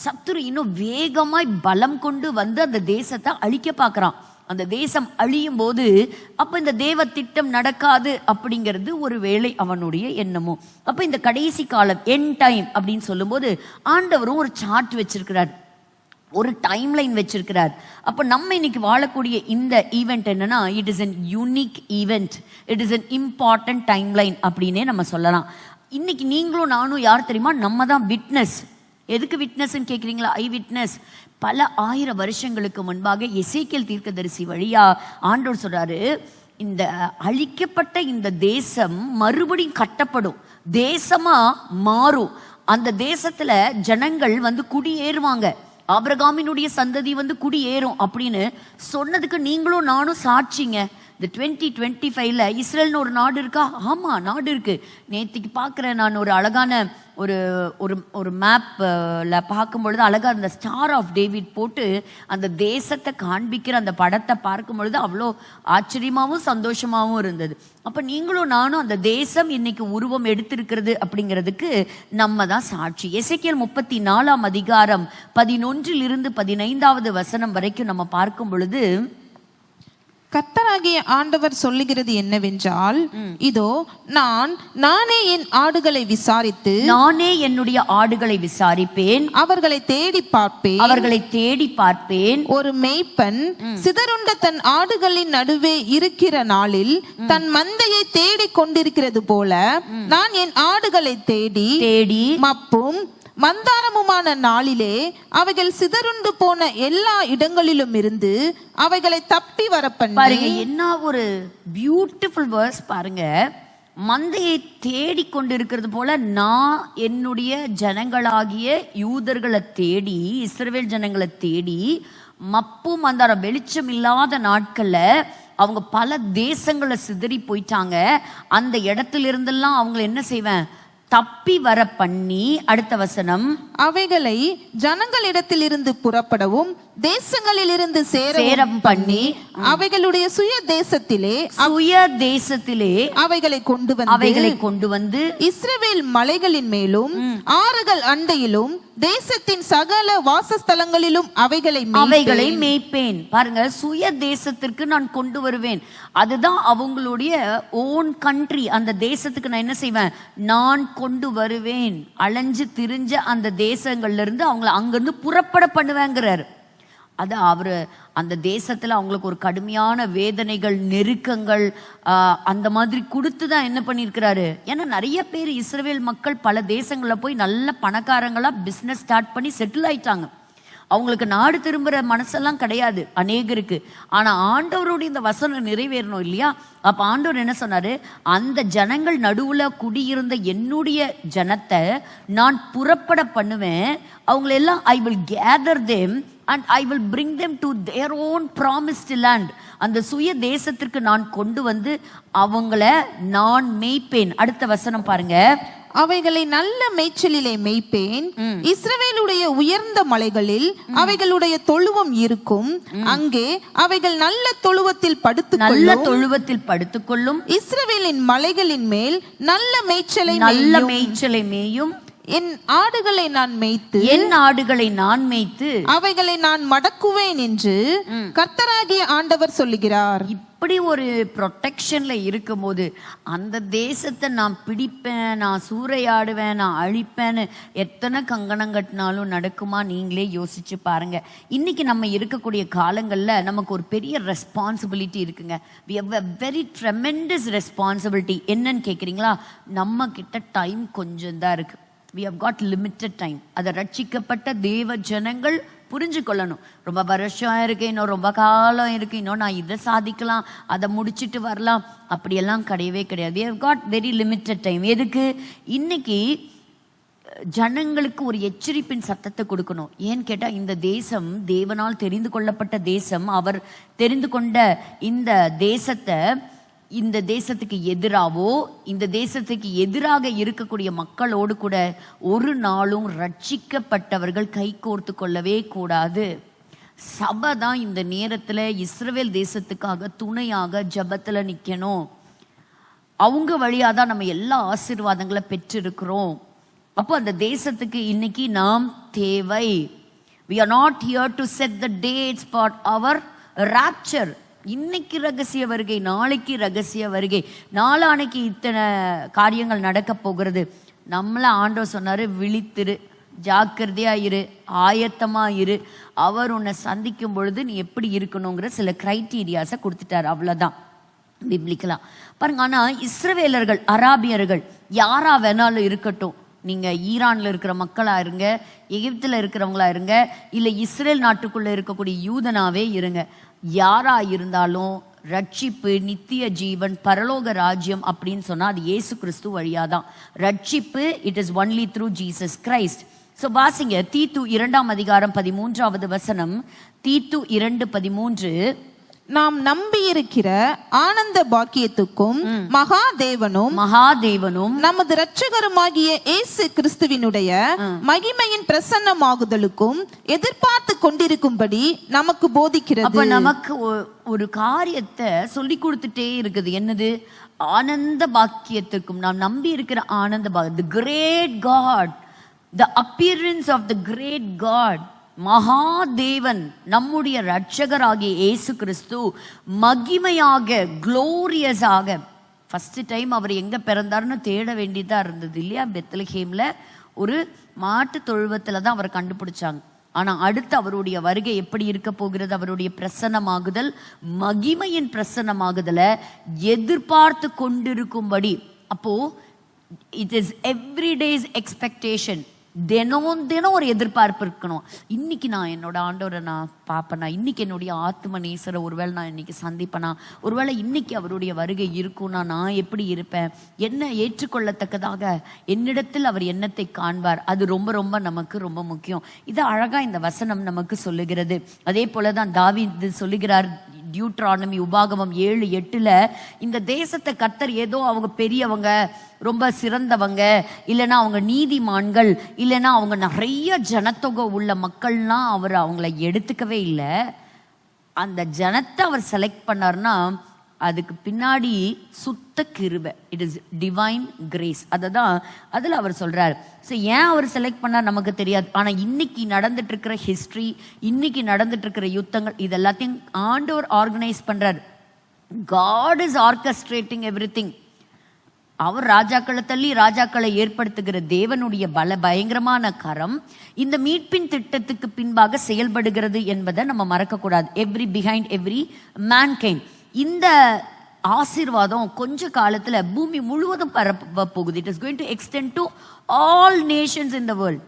சத்துரு இன்னும் வேகமாய் பலம் கொண்டு வந்து அந்த தேசத்தை அழிக்க பார்க்கறான். அந்த தேசம் அழியும் போது அப்ப இந்த தேவ திட்டம் நடக்காது அப்படிங்கிறது ஒரு வேளை அவனுடைய எண்ணமோ. அப்ப இந்த கடைசி காலம், எண்ட் டைம் அப்படின்னு சொல்லும் போது ஆண்டவரும் ஒரு சார்ட் வச்சிருக்கிறார், ஒரு டைம் லைன் வச்சிருக்கிறார். அப்ப நம்ம இன்னைக்கு வாழக்கூடிய இந்த ஈவெண்ட் என்னன்னா, it is an unique event, it is an important time line அப்படின்னே நம்ம சொல்லலாம். இன்னைக்கு நீங்களும் நானும் யார் தெரியுமா? நம்ம தான் விட்னஸ். எதுக்கு விட்னஸ்ன்னு கேட்குறீங்களா? ஐ விட்னஸ். பல 1000 வருஷங்களுக்கு முன்பாக எசேக்கியேல் தீர்க்கதரிசி வழியா ஆண்டவர் சொல்றாரு, இந்த அழிக்கப்பட்ட இந்த தேசம் மறுபடியும் கட்டப்படும், தேசமா மாறும், அந்த தேசத்துல ஜனங்கள் வந்து குடியேறுவாங்க, ஆபிரகாமினுடைய சந்ததி வந்து குடியேறும் அப்படின்னு சொன்னதுக்கு நீங்களும் நானும் சாட்சிங்க. இந்த 2025ல இஸ்ரேல்னு ஒரு நாடு இருக்கா? ஆமா, நாடு இருக்கு. நேத்திக்கு பார்க்குறேன் நான் ஒரு அழகான ஒரு மேப்ல பார்க்கும் பொழுது அழகா அந்த ஸ்டார் ஆஃப் டேவிட் போட்டு அந்த தேசத்தை காண்பிக்கிற அந்த படத்தை பார்க்கும் பொழுது அவ்வளோ ஆச்சரியமாகவும் சந்தோஷமாகவும் இருந்தது. அப்ப நீங்களும் நானும் அந்த தேசம் இன்னைக்கு உருவம் எடுத்திருக்கிறது அப்படிங்கிறதுக்கு நம்ம தான் சாட்சி. எசேக்கியேல் 34ஆம் அதிகாரம் 11 to 15 வரைக்கும் நம்ம பார்க்கும் பொழுது கர்த்தராகிய ஆண்டவர் சொல்லுகிறது என்னவென்றால், இதோ நானே என் ஆடுகளை விசாரித்து நானே என்னுடைய ஆடுகளை விசாரிப்பேன், அவர்களை தேடி பார்ப்பேன். ஒரு மேய்ப்பன் சிதறுண்ட தன் ஆடுகளின் நடுவே இருக்கிற நாளில் தன் மந்தையை தேடி கொண்டிருக்கிறது போல நான் என் ஆடுகளை தேடி மப்பும் மந்தாரமுமான நாளிலே அவைகள் சிதறுண்டு போன எல்லா இடங்களிலும் இருந்து அவைகளை தப்பி வர பண்ணி. பாருங்க, என்ன ஒரு பியூட்டிஃபுல் வேர்ஸ் பாருங்க. மந்தையை தேடி கொண்டிருக்கிறது போல நான் என்னுடைய ஜனங்களாகிய யூதர்களை தேடி, இஸ்ரவேல் ஜனங்களை தேடி, மப்பு மந்தாரம் வெளிச்சம் இல்லாத நாட்கள்ல அவங்க பல தேசங்களை சிதறி போயிட்டாங்க. அந்த இடத்துல இருந்தெல்லாம் அவங்களை என்ன செய்வேன்? தப்பி வர பண்ணி. அடுத்த வசனம், அவைகளை ஜனங்களிடத்தில் இருந்து புறப்படவும் தேசங்களில் இருந்து சேரவும் பண்ணி அவைகளுடைய சுய தேசத்திலே அவைகளை கொண்டு வந்து இஸ்ரவேல் மலைகளின் மேலும் ஆறுகள் அண்டையிலும் தேசத்தின் சகல வாசஸ்தலங்களிலும் அவைகளை மேய்ப்பேன். பாருங்க, சுய தேசத்திற்கு நான் கொண்டு வருவேன். அதுதான் அவங்களுடைய ஓன் கண்ட்ரி. அந்த தேசத்துக்கு நான் என்ன செய்வேன்? நான் கொண்டு வருவேன். அலைஞ்சு திரிஞ்ச அந்த தேசங்கள்ல இருந்து அவங்களை அங்கிருந்து புறப்பட பண்ணுவேங்கிறார். அது அவரு அந்த தேசத்துல அவங்களுக்கு ஒரு கடுமையான வேதனைகள், நெருக்கங்கள் அந்த மாதிரி கொடுத்து தான் என்ன பண்ணியிருக்கிறாரு. ஏன்னா நிறைய பேர் இஸ்ரவேல் மக்கள் பல தேசங்களில் போய் நல்ல பணக்காரங்களா பிஸ்னஸ் ஸ்டார்ட் பண்ணி செட்டில் ஆயிட்டாங்க. அவங்களுக்கு நாடு திரும்புற மனசெல்லாம் கிடையாது அநேகருக்கு. ஆனா ஆண்டவருடைய இந்த வசனம் நிறைவேறணும் இல்லையா? அப்ப ஆண்டவர் என்ன சொன்னாரு? அந்த ஜனங்கள் நடுவுல குடியிருந்த என்னுடைய ஜனத்தை நான் புறப்பட பண்ணுவேன். அவங்களெல்லாம் I will gather them and I will bring them to their own promised land. அந்த சுய தேசத்திற்கு நான் கொண்டு வந்து அவங்கள நான் மேய்ப்பேன். அடுத்த வசனம் பாருங்க. அவைகளை நல்ல மேய்ச்சலிலே மேய்ப்பேன். இஸ்ரவேலுடைய உயர்ந்த மலைகளில் அவைகளுடைய தொழுவம் இருக்கும். அங்கே அவைகள் நல்ல தொழுவத்தில் படுத்துக்கொள்ளும். இஸ்ரவேலின் மலைகளின் மேல் நல்ல மேய்ச்சலை மேயும். என் ஆடுகளை நான் மேய்த்து அவைகளை நான் மடக்குவேன் என்று கர்த்தராகிய ஆண்டவர் சொல்லுகிறார். இப்படி ஒரு ப்ரொடெக்ஷன்ல இருக்கும்போது அந்த தேசத்தை நான் பிடிப்பேன், நான் சூறையாடுவேன், நான் அழிப்பேன்னு எத்தனை கங்கணம் கட்டினாலும் நடக்குமா? நீங்களே யோசிச்சு பாருங்க. இன்னைக்கு நம்ம இருக்கக்கூடிய காலங்கள்ல நமக்கு ஒரு பெரிய ரெஸ்பான்சிபிலிட்டி இருக்குங்க. we have a very tremendous responsibility. என்னன்னு கேக்குறீங்களா? நம்ம கிட்ட டைம் கொஞ்சம் தான் இருக்கு. we have got limited time. அதை ரட்சிக்கப்பட்ட தேவ ஜனங்கள் புரிஞ்சு கொள்ளணும். ரொம்ப வருஷம் இருக்கு, இன்னும் ரொம்ப காலம் இருக்கு, இன்னும் நான் இதை சாதிக்கலாம், அதை முடிச்சுட்டு வரலாம், அப்படியெல்லாம் கிடையவே கிடையாது. we have got very limited time. எதுக்கு? இன்னைக்கு ஜனங்களுக்கு ஒரு எச்சரிப்பின் சத்தத்தை கொடுக்கணும். ஏன்னு கேட்டா, இந்த தேசம் தேவனால் தெரிந்து கொள்ளப்பட்ட தேசம். அவர் தெரிந்து கொண்ட இந்த தேசத்தை, இந்த தேசத்துக்கு எதிராவோ இந்த தேசத்துக்கு எதிராக இருக்கக்கூடிய மக்களோடு கூட ஒரு நாளும் ரட்சிக்கப்பட்டவர்கள் கை கோர்த்து கொள்ளவே கூடாது. சபை தான் இந்த நேரத்துல இஸ்ரவேல் தேசத்துக்காக துணையாக ஜபத்துல நிக்கணும். அவங்க வழியாதான் நம்ம எல்லா ஆசீர்வாதங்களை பெற்றிருக்கிறோம். அப்போ அந்த தேசத்துக்கு இன்னைக்கு நாம் தேவை. we are not here to set the dates for our rapture. இன்னைக்கு ரகசிய வருகை, நாளைக்கு ரகசிய வருகை, நாளானைக்கு இத்தனை காரியங்கள் நடக்க போகிறது. நம்மள ஆண்டவர் சொன்னாரு, விழித்திரு, ஜாக்கிரதையா இரு, ஆயத்தமா இரு. அவர் உன்னை சந்திக்கும் பொழுது நீ எப்படி இருக்கணுங்கிற சில கிரைட்டீரியாஸை கொடுத்துட்டாரு. அவ்வளவுதான் பிப்ளிக்கலா பாருங்க. ஆனா இஸ்ரவேலர்கள், அராபியர்கள் யாரா வேணாலும் இருக்கட்டும், நீங்க ஈரான்ல இருக்கிற மக்களா இருங்க, எகிப்துல இருக்கிறவங்களா இருங்க, இல்ல இஸ்ரேல் நாட்டுக்குள்ள இருக்கக்கூடிய யூதனாவே இருங்க, யாரா இருந்தாலும் ரட்சிப்பு, நித்திய ஜீவன், பரலோக ராஜ்யம் அப்படின்னு சொன்னா அது இயேசு கிறிஸ்து வழியாதான் ரட்சிப்பு. It is only through Jesus Christ. So வாசிங்க தீத்து 2ஆம் அதிகாரம் 13வது வசனம். தீத்து 2:13. நாம் நம்பி இருக்கிற ஆனந்த பாக்கியத்துக்கும் மகாதேவனும் நமது இரட்சகருமாகிய இயேசு கிறிஸ்துவினுடைய மகிமையின் பிரசன்னமாகுதலுக்கும் எதிர்பார்த்து கொண்டிருக்கும்படி நமக்கு போதிக்கிறது. அப்ப நமக்கு ஒரு காரியத்தை சொல்லி கொடுத்துட்டே இருக்குது. என்னது? ஆனந்த பாக்கியத்துக்கும். நாம் நம்பி இருக்கிற ஆனந்த பாக்கியம், the great God, the appearance of the great God, Mahadevan, நம்முடைய ரட்சகராகிய இயேசு கிறிஸ்து மகிமையாக, குளோரியஸாக. ஃபர்ஸ்ட் டைம் அவர் எங்க பிறந்தாருன்னு தேட வேண்டியதா இருந்தது இல்லையா? பெத்லஹேம்ல ஒரு மாட்டு தொழுவத்துல தான் அவரை கண்டுபிடிச்சாங்க. ஆனா அடுத்து அவருடைய வருகை எப்படி இருக்க போகிறது? அவருடைய பிரசன்னமாகுதல், மகிமையின் பிரசன்னமாகுதல எதிர்பார்த்து கொண்டிருக்கும்படி. அப்போ இட் இஸ் எவ்ரிடேஸ் எக்ஸ்பெக்டேஷன். தினம் ஒரு எதிர்பார்ப்பு இருக்கணும். இன்னைக்கு நான் என்னோட ஆண்டவரை நான் பார்ப்பேனா, இன்னைக்கு என்னுடைய ஆத்ம நேசரை ஒருவேளை நான் இன்னைக்கு சந்திப்பேனா, ஒருவேளை இன்னைக்கு அவருடைய வருகை இருக்கும்னா நான் எப்படி இருப்பேன், என்ன ஏற்றுக்கொள்ளத்தக்கதாக என்னிடத்தில் அவர் எண்ணத்தை காண்பார். அது ரொம்ப ரொம்ப நமக்கு ரொம்ப முக்கியம். இது அழகா இந்த வசனம் நமக்கு சொல்லுகிறது. அதே போலதான் தாவீது சொல்லுகிறார், டியூட்ரானமி உபாகமம் 7:8, இந்த தேசத்தை கர்த்தர் ஏதோ அவங்க பெரியவங்க, ரொம்ப சிறந்தவங்க, இல்லைன்னா அவங்க நீதிமான்கள், இல்லைன்னா அவங்க நிறைய ஜனத்தொகை உள்ள மக்கள்னா அவர் அவங்கள எடுத்துக்கவே இல்லை. அந்த ஜனத்தை அவர் செலக்ட் பண்ணார்னா அதுக்கு பின்னாடி சுத்த கிருபை, இட் இஸ் டிவைன் கிரேஸ். அததான் அதுல அவர் சொல்றாரு. ஸோ ஏன் அவர் செலக்ட் பண்ணார் நமக்கு தெரியாது. ஆனா இன்னைக்கு நடந்துட்டு இருக்கிற ஹிஸ்டரி, இன்னைக்கு நடந்துட்டு இருக்கிற யுத்தங்கள், இது எல்லாத்தையும் ஆண்டவர் ஆர்கனைஸ் பண்றார். God is orchestrating everything. அவர் ராஜாக்களை தள்ளி ராஜாக்களை ஏற்படுத்துகிற தேவனுடைய பயங்கரமான கரம் இந்த மீட்பின் திட்டத்துக்கு பின்பாக செயல்படுகிறது என்பதை நம்ம மறக்க கூடாது. Every behind every mankind. இந்த ஆசீர்வாதம் கொஞ்ச காலத்துல பூமி முழுவதும் பரப்ப போகுது. It is going to extend to all Nations in the world.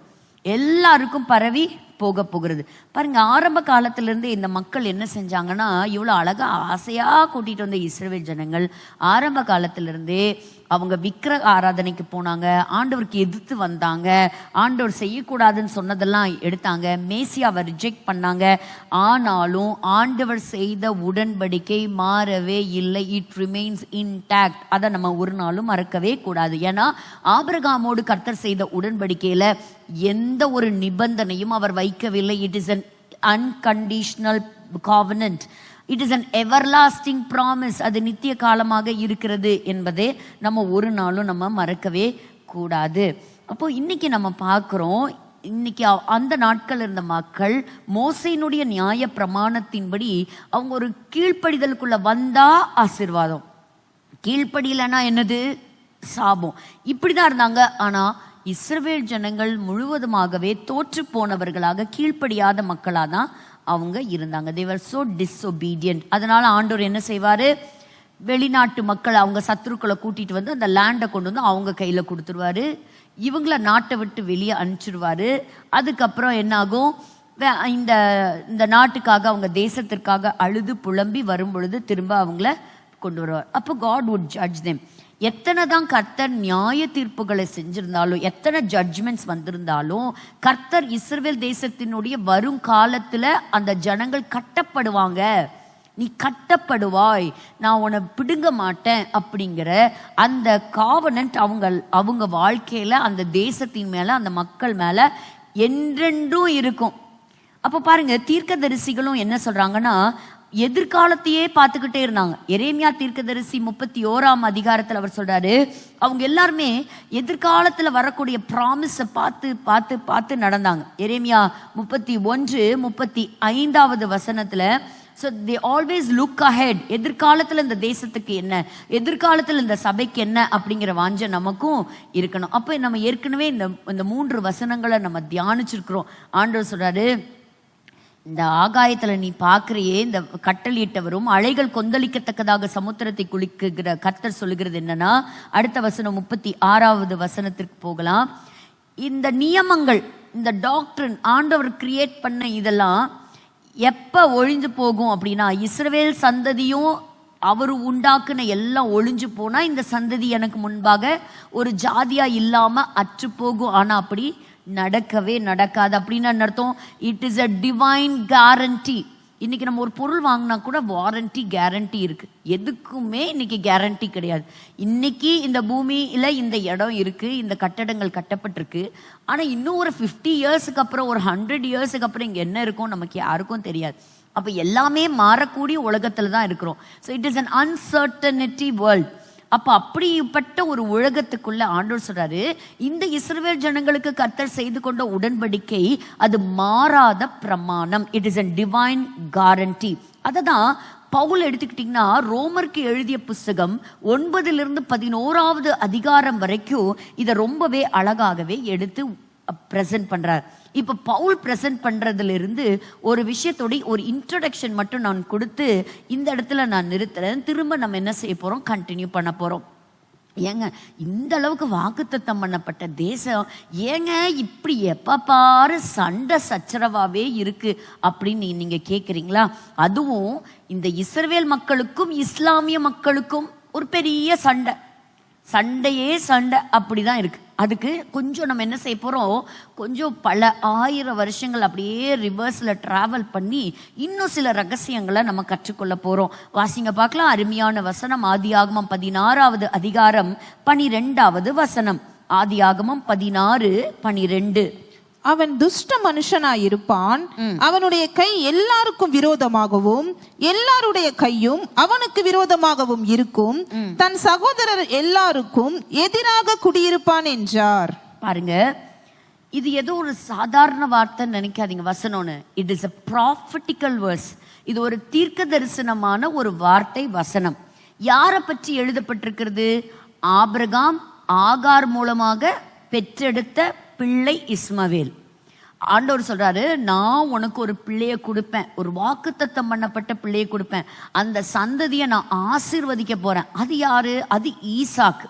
எல்லாருக்கும் பரவி போக போகிறது. பாருங்க, ஆரம்ப காலத்திலிருந்து இந்த மக்கள் என்ன செஞ்சாங்கன்னா, இவ்வளவு அழகா ஆசையா கூட்டிட்டு வந்த இஸ்ரவேல் ஜனங்கள் ஆரம்ப காலத்திலிருந்தே அவங்க விக்கிரக ஆராதனைக்கு போனாங்க, ஆண்டவருக்கு எதிர்த்து வந்தாங்க, ஆண்டவர் செய்யக்கூடாதுன்னு சொன்னதெல்லாம் எடுத்தாங்க, மேசியாவை ரிஜெக்ட் பண்ணாங்க. ஆனாலும் ஆண்டவர் செய்த உடன்படிக்கை மாறவே இல்லை. It remains intact. அதை நம்ம ஒரு நாளும் மறக்கவே கூடாது. ஏன்னா ஆபிரகாமோடு கர்த்தர் செய்த உடன்படிக்கையில எந்த ஒரு நிபந்தனையும் அவர் வைக்கவில்லை. It is an unconditional covenant. It is an everlasting promise. அது நித்திய காலமாக இருக்கிறது என்பதே நம்ம ஒரு நாளும் நம்ம மறக்கவே கூடாது. அப்போ இன்னைக்கு நம்ம பார்க்கிறோம், இன்னைக்கு அந்த நாட்கள் இருந்த மக்கள் மோசையினுடைய நியாய பிரமாணத்தின்படி அவங்க ஒரு கீழ்ப்படிதலுக்குள்ள வந்தா ஆசீர்வாதம், கீழ்ப்படியலன்னா என்னது? சாபம். இப்படிதான் இருந்தாங்க. ஆனா இஸ்ரவேல் ஜனங்கள் முழுவதுமாகவே தோற்று போனவர்களாக, கீழ்ப்படியாத மக்களாக தான் அவங்க இருந்தாங்க. they were so disobedient. அதனால ஆண்டவர் என்ன செய்வாரு? வெளிநாட்டு மக்கள், அவங்க சத்துருக்களை கூட்டிட்டு வந்து அந்த லேண்டை கொண்டு வந்து அவங்க கையில கொடுத்துருவாரு. இவங்கள நாட்டை விட்டு வெளியே அனுப்பிச்சிடுவாரு. அதுக்கப்புறம் என்ன ஆகும்? இந்த இந்த நாட்டுக்காக, அவங்க தேசத்திற்காக அழுது புலம்பி வரும் பொழுது திரும்ப அவங்கள கொண்டு வருவார். அப்போ God would judge them. எத்தனை தான் கர்த்தர் நியாய தீர்ப்புகளை செஞ்சிருந்தாலும், எத்தனை ஜட்ஜ்மெண்ட்ஸ் வந்திருந்தாலும், கர்த்தர் இஸ்ரவேல் தேசத்தினுடைய வரும் காலத்துல அந்த ஜனங்கள் கட்டப்படுவாங்க. நீ கட்டப்படுவாய், நான் உன்னை பிடுங்க மாட்டேன் அப்படிங்கிற அந்த காவனன்ட் அவங்க வாழ்க்கையில, அந்த தேசத்தின் மேல, அந்த மக்கள் மேல என்றென்றும் இருக்கும். அப்ப பாருங்க, தீர்க்கதரிசிகளும் என்ன சொல்றாங்கன்னா, எதிர்காலத்தையே பார்த்துக்கிட்டே இருந்தாங்க. எரேமியா தீர்க்கதரிசி 31ஆம் அதிகாரத்தில் அவர் சொல்றாரு, அவங்க எல்லாருமே எதிர்காலத்தில் வரக்கூடிய ப்ராமிஸை பார்த்து பார்த்து பார்த்து நடந்தாங்க. எரேமியா 31:35 வசனத்துல, so they always look ahead. எதிர்காலத்தில் இந்த தேசத்துக்கு என்ன, எதிர்காலத்தில் இந்த சபைக்கு என்ன அப்படிங்கிற வாஞ்சை நமக்கும் இருக்கணும். அப்போ நம்ம ஏற்கனவே இந்த 3 வசனங்களை நம்ம தியானிச்சிருக்கிறோம். ஆண்டவர் சொல்றாரு, இந்த ஆகாயத்துல நீ பார்க்கிறியே, இந்த கட்டளையிட்டவரும் அலைகள் கொந்தளிக்கத்தக்கதாக சமுத்திரத்தை குளிக்குகிற கர்த்தர் சொல்லுகிறது என்னன்னா, அடுத்த வசனம் 36வது வசனத்திற்கு போகலாம். இந்த நியமங்கள், இந்த டாக்டரின் ஆண்டவர் கிரியேட் பண்ண இதெல்லாம் எப்ப ஒழிஞ்சு போகும் அப்படின்னா, இஸ்ரவேல் சந்ததியும் அவரு உண்டாக்குன எல்லாம் ஒழிஞ்சு போனா இந்த சந்ததி எனக்கு முன்பாக ஒரு ஜாதியா இல்லாம அற்று போகும். ஆனா அப்படி நடக்கவே நடக்காது. அப்படின்னு அர்த்தம், it is a divine guarantee. இன்னைக்கு நம்ம ஒரு பொருள் வாங்கினா கூட வாரண்டி கேரண்டி இருக்கு. எதுக்குமே இன்னைக்கு கேரண்டி கிடையாது. இன்னைக்கு இந்த பூமியில இந்த இடம் இருக்கு, இந்த கட்டடங்கள் கட்டப்பட்டிருக்கு. ஆனா இன்னும் ஒரு 50 இயர்ஸுக்கு அப்புறம், ஒரு 100 இயர்ஸுக்கு அப்புறம் இங்க என்ன இருக்கும் நமக்கு யாருக்கும் தெரியாது. அப்ப எல்லாமே மாறக்கூடிய உலகத்துல தான் இருக்கிறோம். So it is an uncertainty world. அப்ப அப்படிப்பட்ட ஒரு உலகத்துக்குள்ள ஆண்டவர் சொல்றாரு, இந்த இஸ்ரவேல் ஜனங்களுக்கு கர்த்தர் செய்து கொண்ட உடன்படிக்கை அது மாறாத பிரமாணம். It is a divine guarantee. அததான் பவுல் எடுத்துக்கிட்டீங்கன்னா, ரோமருக்கு எழுதிய புஸ்தகம் 9 to 11 அதிகாரம் வரைக்கும் இதை ரொம்பவே அழகாகவே எடுத்து பிரசன்ட் பண்றார். இப்ப பவுல் பிரசன்ட் பண்றதுல இருந்து ஒரு விஷயத்தோட ஒரு இன்ட்ரோடக்ஷன் மட்டும் நான் கொடுத்து இந்த இடத்துல நான் நிறுத்துறேன். திரும்ப நம்ம என்ன செய்ய போறோம்? கண்டினியூ பண்ண போறோம். ஏங்க, இந்த அளவுக்கு வாக்குத்தத்தம் பண்ணப்பட்ட தேசம் ஏங்க இப்படி எப்ப பாரு சண்டை சச்சரவாவே இருக்கு அப்படின்னு நீங்க கேக்குறீங்களா? அதுவும் இந்த இஸ்ரவேல் மக்களுக்கும் இஸ்லாமிய மக்களுக்கும் ஒரு பெரிய சண்டையே சண்டை அப்படிதான் இருக்கு. அதுக்கு கொஞ்சம் நம்ம என்ன செய்ய போறோம்? கொஞ்சம் பல 1000 வருஷங்கள் அப்படியே ரிவர்ஸ்ல டிராவல் பண்ணி இன்னும் சில ரகசியங்களை நம்ம கற்றுக்கொள்ள போறோம். வாசிங்க பார்க்கலாம். அருமையான வசனம், ஆதியாகமம் 16வது அதிகாரம் 12வது வசனம். ஆதியாகமம் 16:12. அவன் துஷ்ட மனுஷனாயிருப்பான், அவனுடைய கை எல்லாருக்கும் விரோதமாகவும் எல்லாருடைய கையும் அவனுக்கு விரோதமாகவும் இருக்கும், தன் சகோதரர் எல்லாருக்கும் எதிராக குடியிருப்பான் என்றார். பாருங்க, இது ஏதோ ஒரு சாதாரண வார்த்தை நினைக்காதீங்க வசனம்னு. It is a prophetical verse. இது ஒரு தீர்க்க தரிசனமான ஒரு வார்த்தை வசனம். யாரை பற்றி எழுதப்பட்டிருக்கிறது? ஆபிரகாம் ஆகார் மூலமாக பெற்றெடுத்த பிள்ளை இஸ்மவேல். ஆண்டவர் சொல்றாரு, நான் உனக்கு ஒரு பிள்ளைய கொடுப்பேன், ஒரு வாக்குத்தத்தம் பண்ணப்பட்ட பிள்ளைய கொடுப்பேன், அந்த சந்ததியை நான் ஆசீர்வதிக்க போறேன். அது யாரு? அது ஈசாக்கு.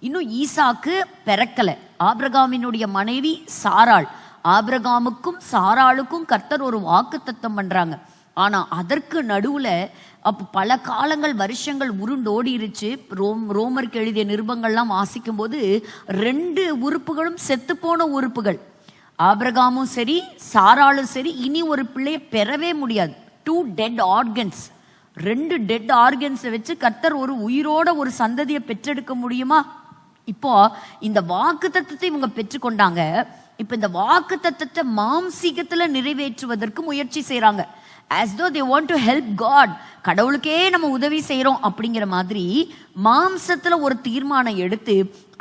இன்னும் ஈசாக்கு பிறக்கல. ஆபிரகாமினுடைய மனைவி சாராள். ஆபிரகாமுக்கும் சாராளுக்கும் கர்த்தர் ஒரு வாக்குத்தத்தம் பண்றாங்க. ஆனா அதற்கு நடுவுல அப்ப பல காலங்கள் வருஷங்கள் உருண்டோடிருச்சு. ரோமருக்கு எழுதிய நிருபங்கள்லாம் வாசிக்கும் போது 2 உறுப்புகளும் செத்துப்போன உறுப்புகள். ஆபிரகாமும் சரி சாராளும் சரி இனி ஒரு பிள்ளையை பெறவே முடியாது. 2 டெட் ஆர்கன்ஸ், 2 டெட் ஆர்கன்ஸை வச்சு கர்த்தர் ஒரு உயிரோட ஒரு சந்ததியை பெற்றெடுக்க முடியுமா? இப்போ இந்த வாக்கு தத்தத்தை இவங்க பெற்றுக்கொண்டாங்க. இப்ப இந்த வாக்கு தத்தத்தை மாம்சீகத்துல நிறைவேற்றுவதற்கு முயற்சி செய்யறாங்க. as though they want to help God. கடவுளுக்கே நம்ம உதவி செய்யறோம் அப்படிங்கிற மாதிரி மாம்சத்துல ஒரு தீர்மானம் எடுத்து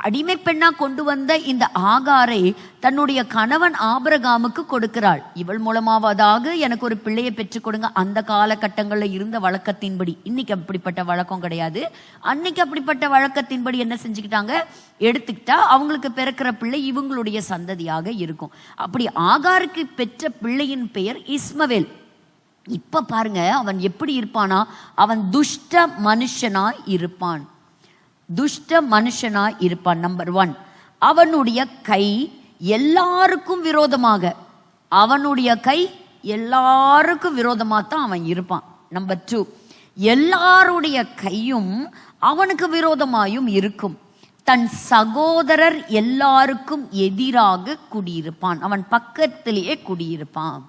அடிமை பெண்ணா கொண்டு வந்த இந்த ஆகாரை தன்னுடைய கணவன் ஆபிரகாமுக்கு கொடுக்கிறாள். இவள் மூலமாவதாக எனக்கு ஒரு பிள்ளையை பெற்றுக் கொடுங்க. அந்த காலகட்டங்கள்ல இருந்த வழக்கத்தின்படி, இன்னைக்கு அப்படிப்பட்ட வழக்கம் கிடையாது. அன்னைக்கு அப்படிப்பட்ட வழக்கத்தின்படி என்ன செஞ்சுக்கிட்டாங்க, எடுத்துக்கிட்டா அவங்களுக்கு பிறக்கிற பிள்ளை இவங்களுடைய சந்ததியாக இருக்கும். அப்படி ஆகாருக்கு பெற்ற பிள்ளையின் பெயர் இஸ்மவேல். இப்ப பாருங்க அவன் எப்படி இருப்பானா, அவன் துஷ்ட மனுஷனாய் இருப்பான். துஷ்ட மனுஷனாய் இருப்பான். நம்பர் 1, அவனுடைய கை எல்லாருக்கும் விரோதமாக, அவனுடைய கை எல்லாருக்கும் விரோதமா தான் அவன் இருப்பான். நம்பர் 2, எல்லாருடைய கையும் அவனுக்கு விரோதமாயும் இருக்கும். தன் சகோதரர் எல்லாருக்கும் எதிராக குடியிருப்பான். அவன் பக்கத்திலேயே குடியிருப்பான்.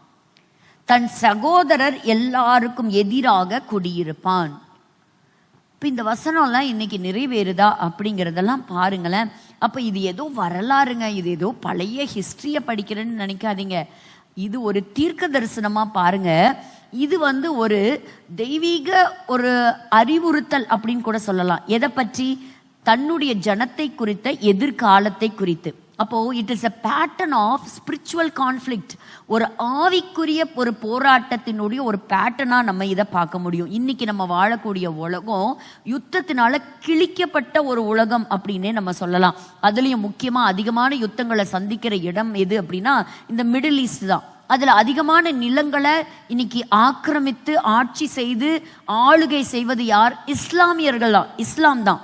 தன் சகோதரர் எல்லாருக்கும் எதிராக குடியிருப்பான். இப்போ இந்த வசனம்லாம் இன்னைக்கு நிறைவேறுதா அப்படிங்கிறதெல்லாம் பாருங்களேன். அப்போ இது ஏதோ வரலாறுங்க, இது ஏதோ பழைய ஹிஸ்டரியை படிக்கிறேன்னு நினைக்காதீங்க. இது ஒரு தீர்க்க தரிசனமா பாருங்க. இது ஒரு தெய்வீக ஒரு அறிவுறுத்தல் அப்படின்னு கூட சொல்லலாம். எதை பற்றி? தன்னுடைய ஜனத்தை குறித்த எதிர்காலத்தை குறித்து. அப்போ it is a pattern of spiritual conflict. ஒரு ஆவிக்குரிய ஒரு போராட்டத்தினுடைய ஒரு பேட்டர்னா நம்ம இதை பார்க்க முடியும். இன்னைக்கு நம்ம வாழக்கூடிய உலகம் யுத்தத்தினால கிழிக்கப்பட்ட ஒரு உலகம் அப்படின்னே நம்ம சொல்லலாம். அதுலயும் முக்கியமா அதிகமான யுத்தங்களை சந்திக்கிற இடம் எது அப்படின்னா இந்த மிடில் ஈஸ்ட் தான். அதுல அதிகமான நிலங்களை இன்னைக்கு ஆக்கிரமித்து ஆட்சி செய்து ஆளுகை செய்வது யார்? இஸ்லாமியர்கள் தான், இஸ்லாம் தான்.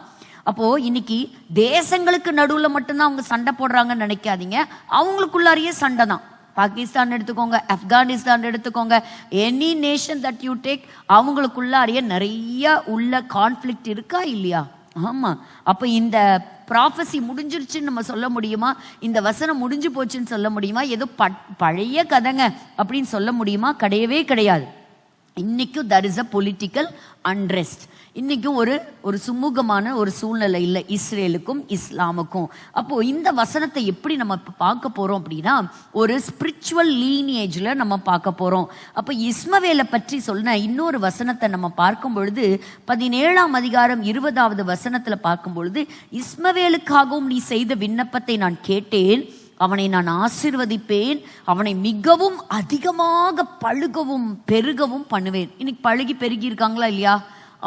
அப்போ இன்னைக்கு தேசங்களுக்கு நடுவுல மட்டும்தான் அவங்க சண்டை போடுறாங்கன்னு நினைக்காதீங்க. அவங்களுக்குள்ளாரியே சண்டை தான். பாகிஸ்தான் எடுத்துக்கோங்க, ஆப்கானிஸ்தான் எடுத்துக்கோங்க, any nation that you take, அவங்களுக்குள்ளாரியே நிறைய உள்ள கான்ஃபிளிக்ட் இருக்கா இல்லையா? ஆமா. அப்ப இந்த ப்ராஃபஸி முடிஞ்சிருச்சுன்னு நம்ம சொல்ல முடியுமா? இந்த வசனம் முடிஞ்சு போச்சுன்னு சொல்ல முடியுமா? ஏதோ பழைய கதைங்க அப்படின்னு சொல்ல முடியுமா? கிடையவே கிடையாது. இன்னைக்கும் there is a political unrest. இன்னைக்கும் ஒரு சுமூகமான ஒரு சூழ்நிலை இல்லை இஸ்ரேலுக்கும் இஸ்லாமுக்கும். அப்போ இந்த வசனத்தை எப்படி நம்ம பார்க்க போறோம் அப்படின்னா ஒரு ஸ்பிரிச்சுவல் லீனியேஜ்ல நம்ம பார்க்க போறோம். அப்போ இஸ்மவேலை பற்றி சொன்ன இன்னொரு வசனத்தை நம்ம பார்க்கும் பொழுது 17ஆம் அதிகாரம் 20வது வசனத்துல பார்க்கும் பொழுது, இஸ்மவேலுக்காகவும் நீ செய்த விண்ணப்பத்தை நான் கேட்டேன், அவனை நான் ஆசீர்வதிப்பேன், அவனை மிகவும் அதிகமாக பழுகவும் பெருகவும் பண்ணுவேன். இன்னைக்கு பழுகி பெருகி இருக்காங்களா இல்லையா?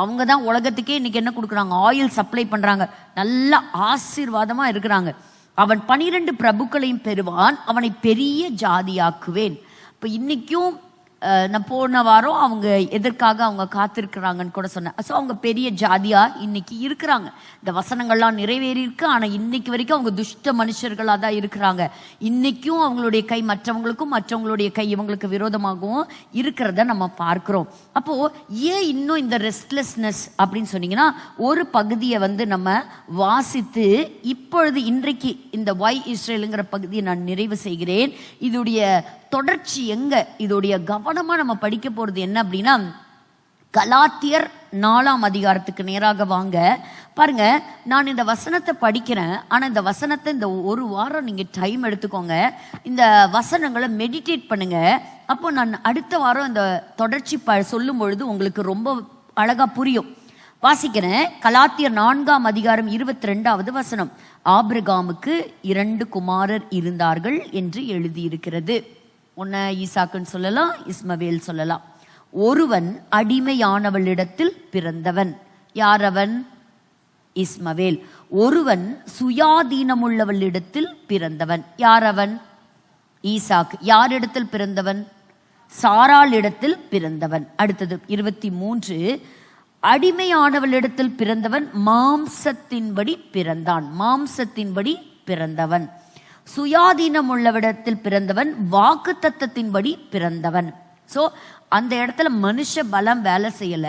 அவங்க தான் உலகத்துக்கே இன்னைக்கு என்ன கொடுக்குறாங்க? ஆயில் சப்ளை பண்றாங்க. நல்ல ஆசீர்வாதமா இருக்கிறாங்க. அவன் 12 பிரபுக்களையும் பெறுவான், அவனை பெரிய ஜாதியாக்குவேன். இப்ப இன்னைக்கும் நான் போன வாரம் அவங்க எதற்காக அவங்க காத்திருக்கிறாங்கன்னு கூட சொன்னேன். ஸோ அவங்க பெரிய ஜாதியா இன்னைக்கு இருக்கிறாங்க. இந்த வசனங்கள்லாம் நிறைவேறி இருக்கு. ஆனா இன்னைக்கு வரைக்கும் அவங்க துஷ்ட மனுஷர்களா தான் இருக்கிறாங்க. இன்னைக்கும் அவங்களுடைய கை மற்றவங்களுக்கும் மற்றவங்களுடைய கை இவங்களுக்கு விரோதமாகவும் இருக்கிறத நம்ம பார்க்கிறோம். அப்போ ஏன் இன்னும் இந்த ரெஸ்ட்லெஸ்னஸ் அப்படின்னு சொன்னீங்கன்னா, ஒரு பகுதியை நம்ம வாசித்து இப்பொழுது இன்றைக்கு இந்த ஒய் இஸ்ரேலுங்கிற பகுதியை நான் நிறைவு செய்கிறேன். இதோடைய தொடர்ச்சி எங்க, இதோடைய கவனமா நம்ம படிக்க போறது என்ன அப்படின்னா, கலாத்தியர் 4ஆம் அதிகாரத்துக்கு நேராக வாங்க. பாருங்க, நான் இந்த வசனத்தை படிக்கிறேன். ஆனா இந்த வசனத்தை இந்த ஒரு வாரம் நீங்க டைம் எடுத்துக்கோங்க, இந்த வசனங்களை மெடிடேட் பண்ணுங்க. அப்போ நான் அடுத்த வாரம் இந்த தொடர்ச்சி சொல்லும் பொழுது உங்களுக்கு ரொம்ப அழகா புரியும். வாசிக்கிறேன். கலாத்தியர் 4ஆம் அதிகாரம் 22வது வசனம். ஆபிரகாமுக்கு 2 குமாரர் இருந்தார்கள் என்று எழுதியிருக்கிறது. ஒன்னு ஈசாக்குன்னு சொல்லலாம், இஸ்மவேல் சொல்லலாம். ஒருவன் அடிமையானவளிடத்தில் பிறந்தவன். யார் அவன்? இஸ்மவேல். ஒருவன் சுயாதீனமுள்ளவளிடத்தில் பிறந்தவன். யார் அவன்? ஈசாக். யாரிடத்தில் பிறந்தவன்? சாராளிடத்தில் பிறந்தவன். அடுத்தது 23. அடிமையானவளிடத்தில் பிறந்தவன் மாம்சத்தின்படி பிறந்தான். மாம்சத்தின்படி பிறந்தவன். சுயாதீனம் உள்ளவிடத்தில் பிறந்தவன் வாக்குத்தத்தத்தின்படி பிறந்தவன். ஸோ அந்த இடத்துல மனுஷ பலம் வேலை செய்யல,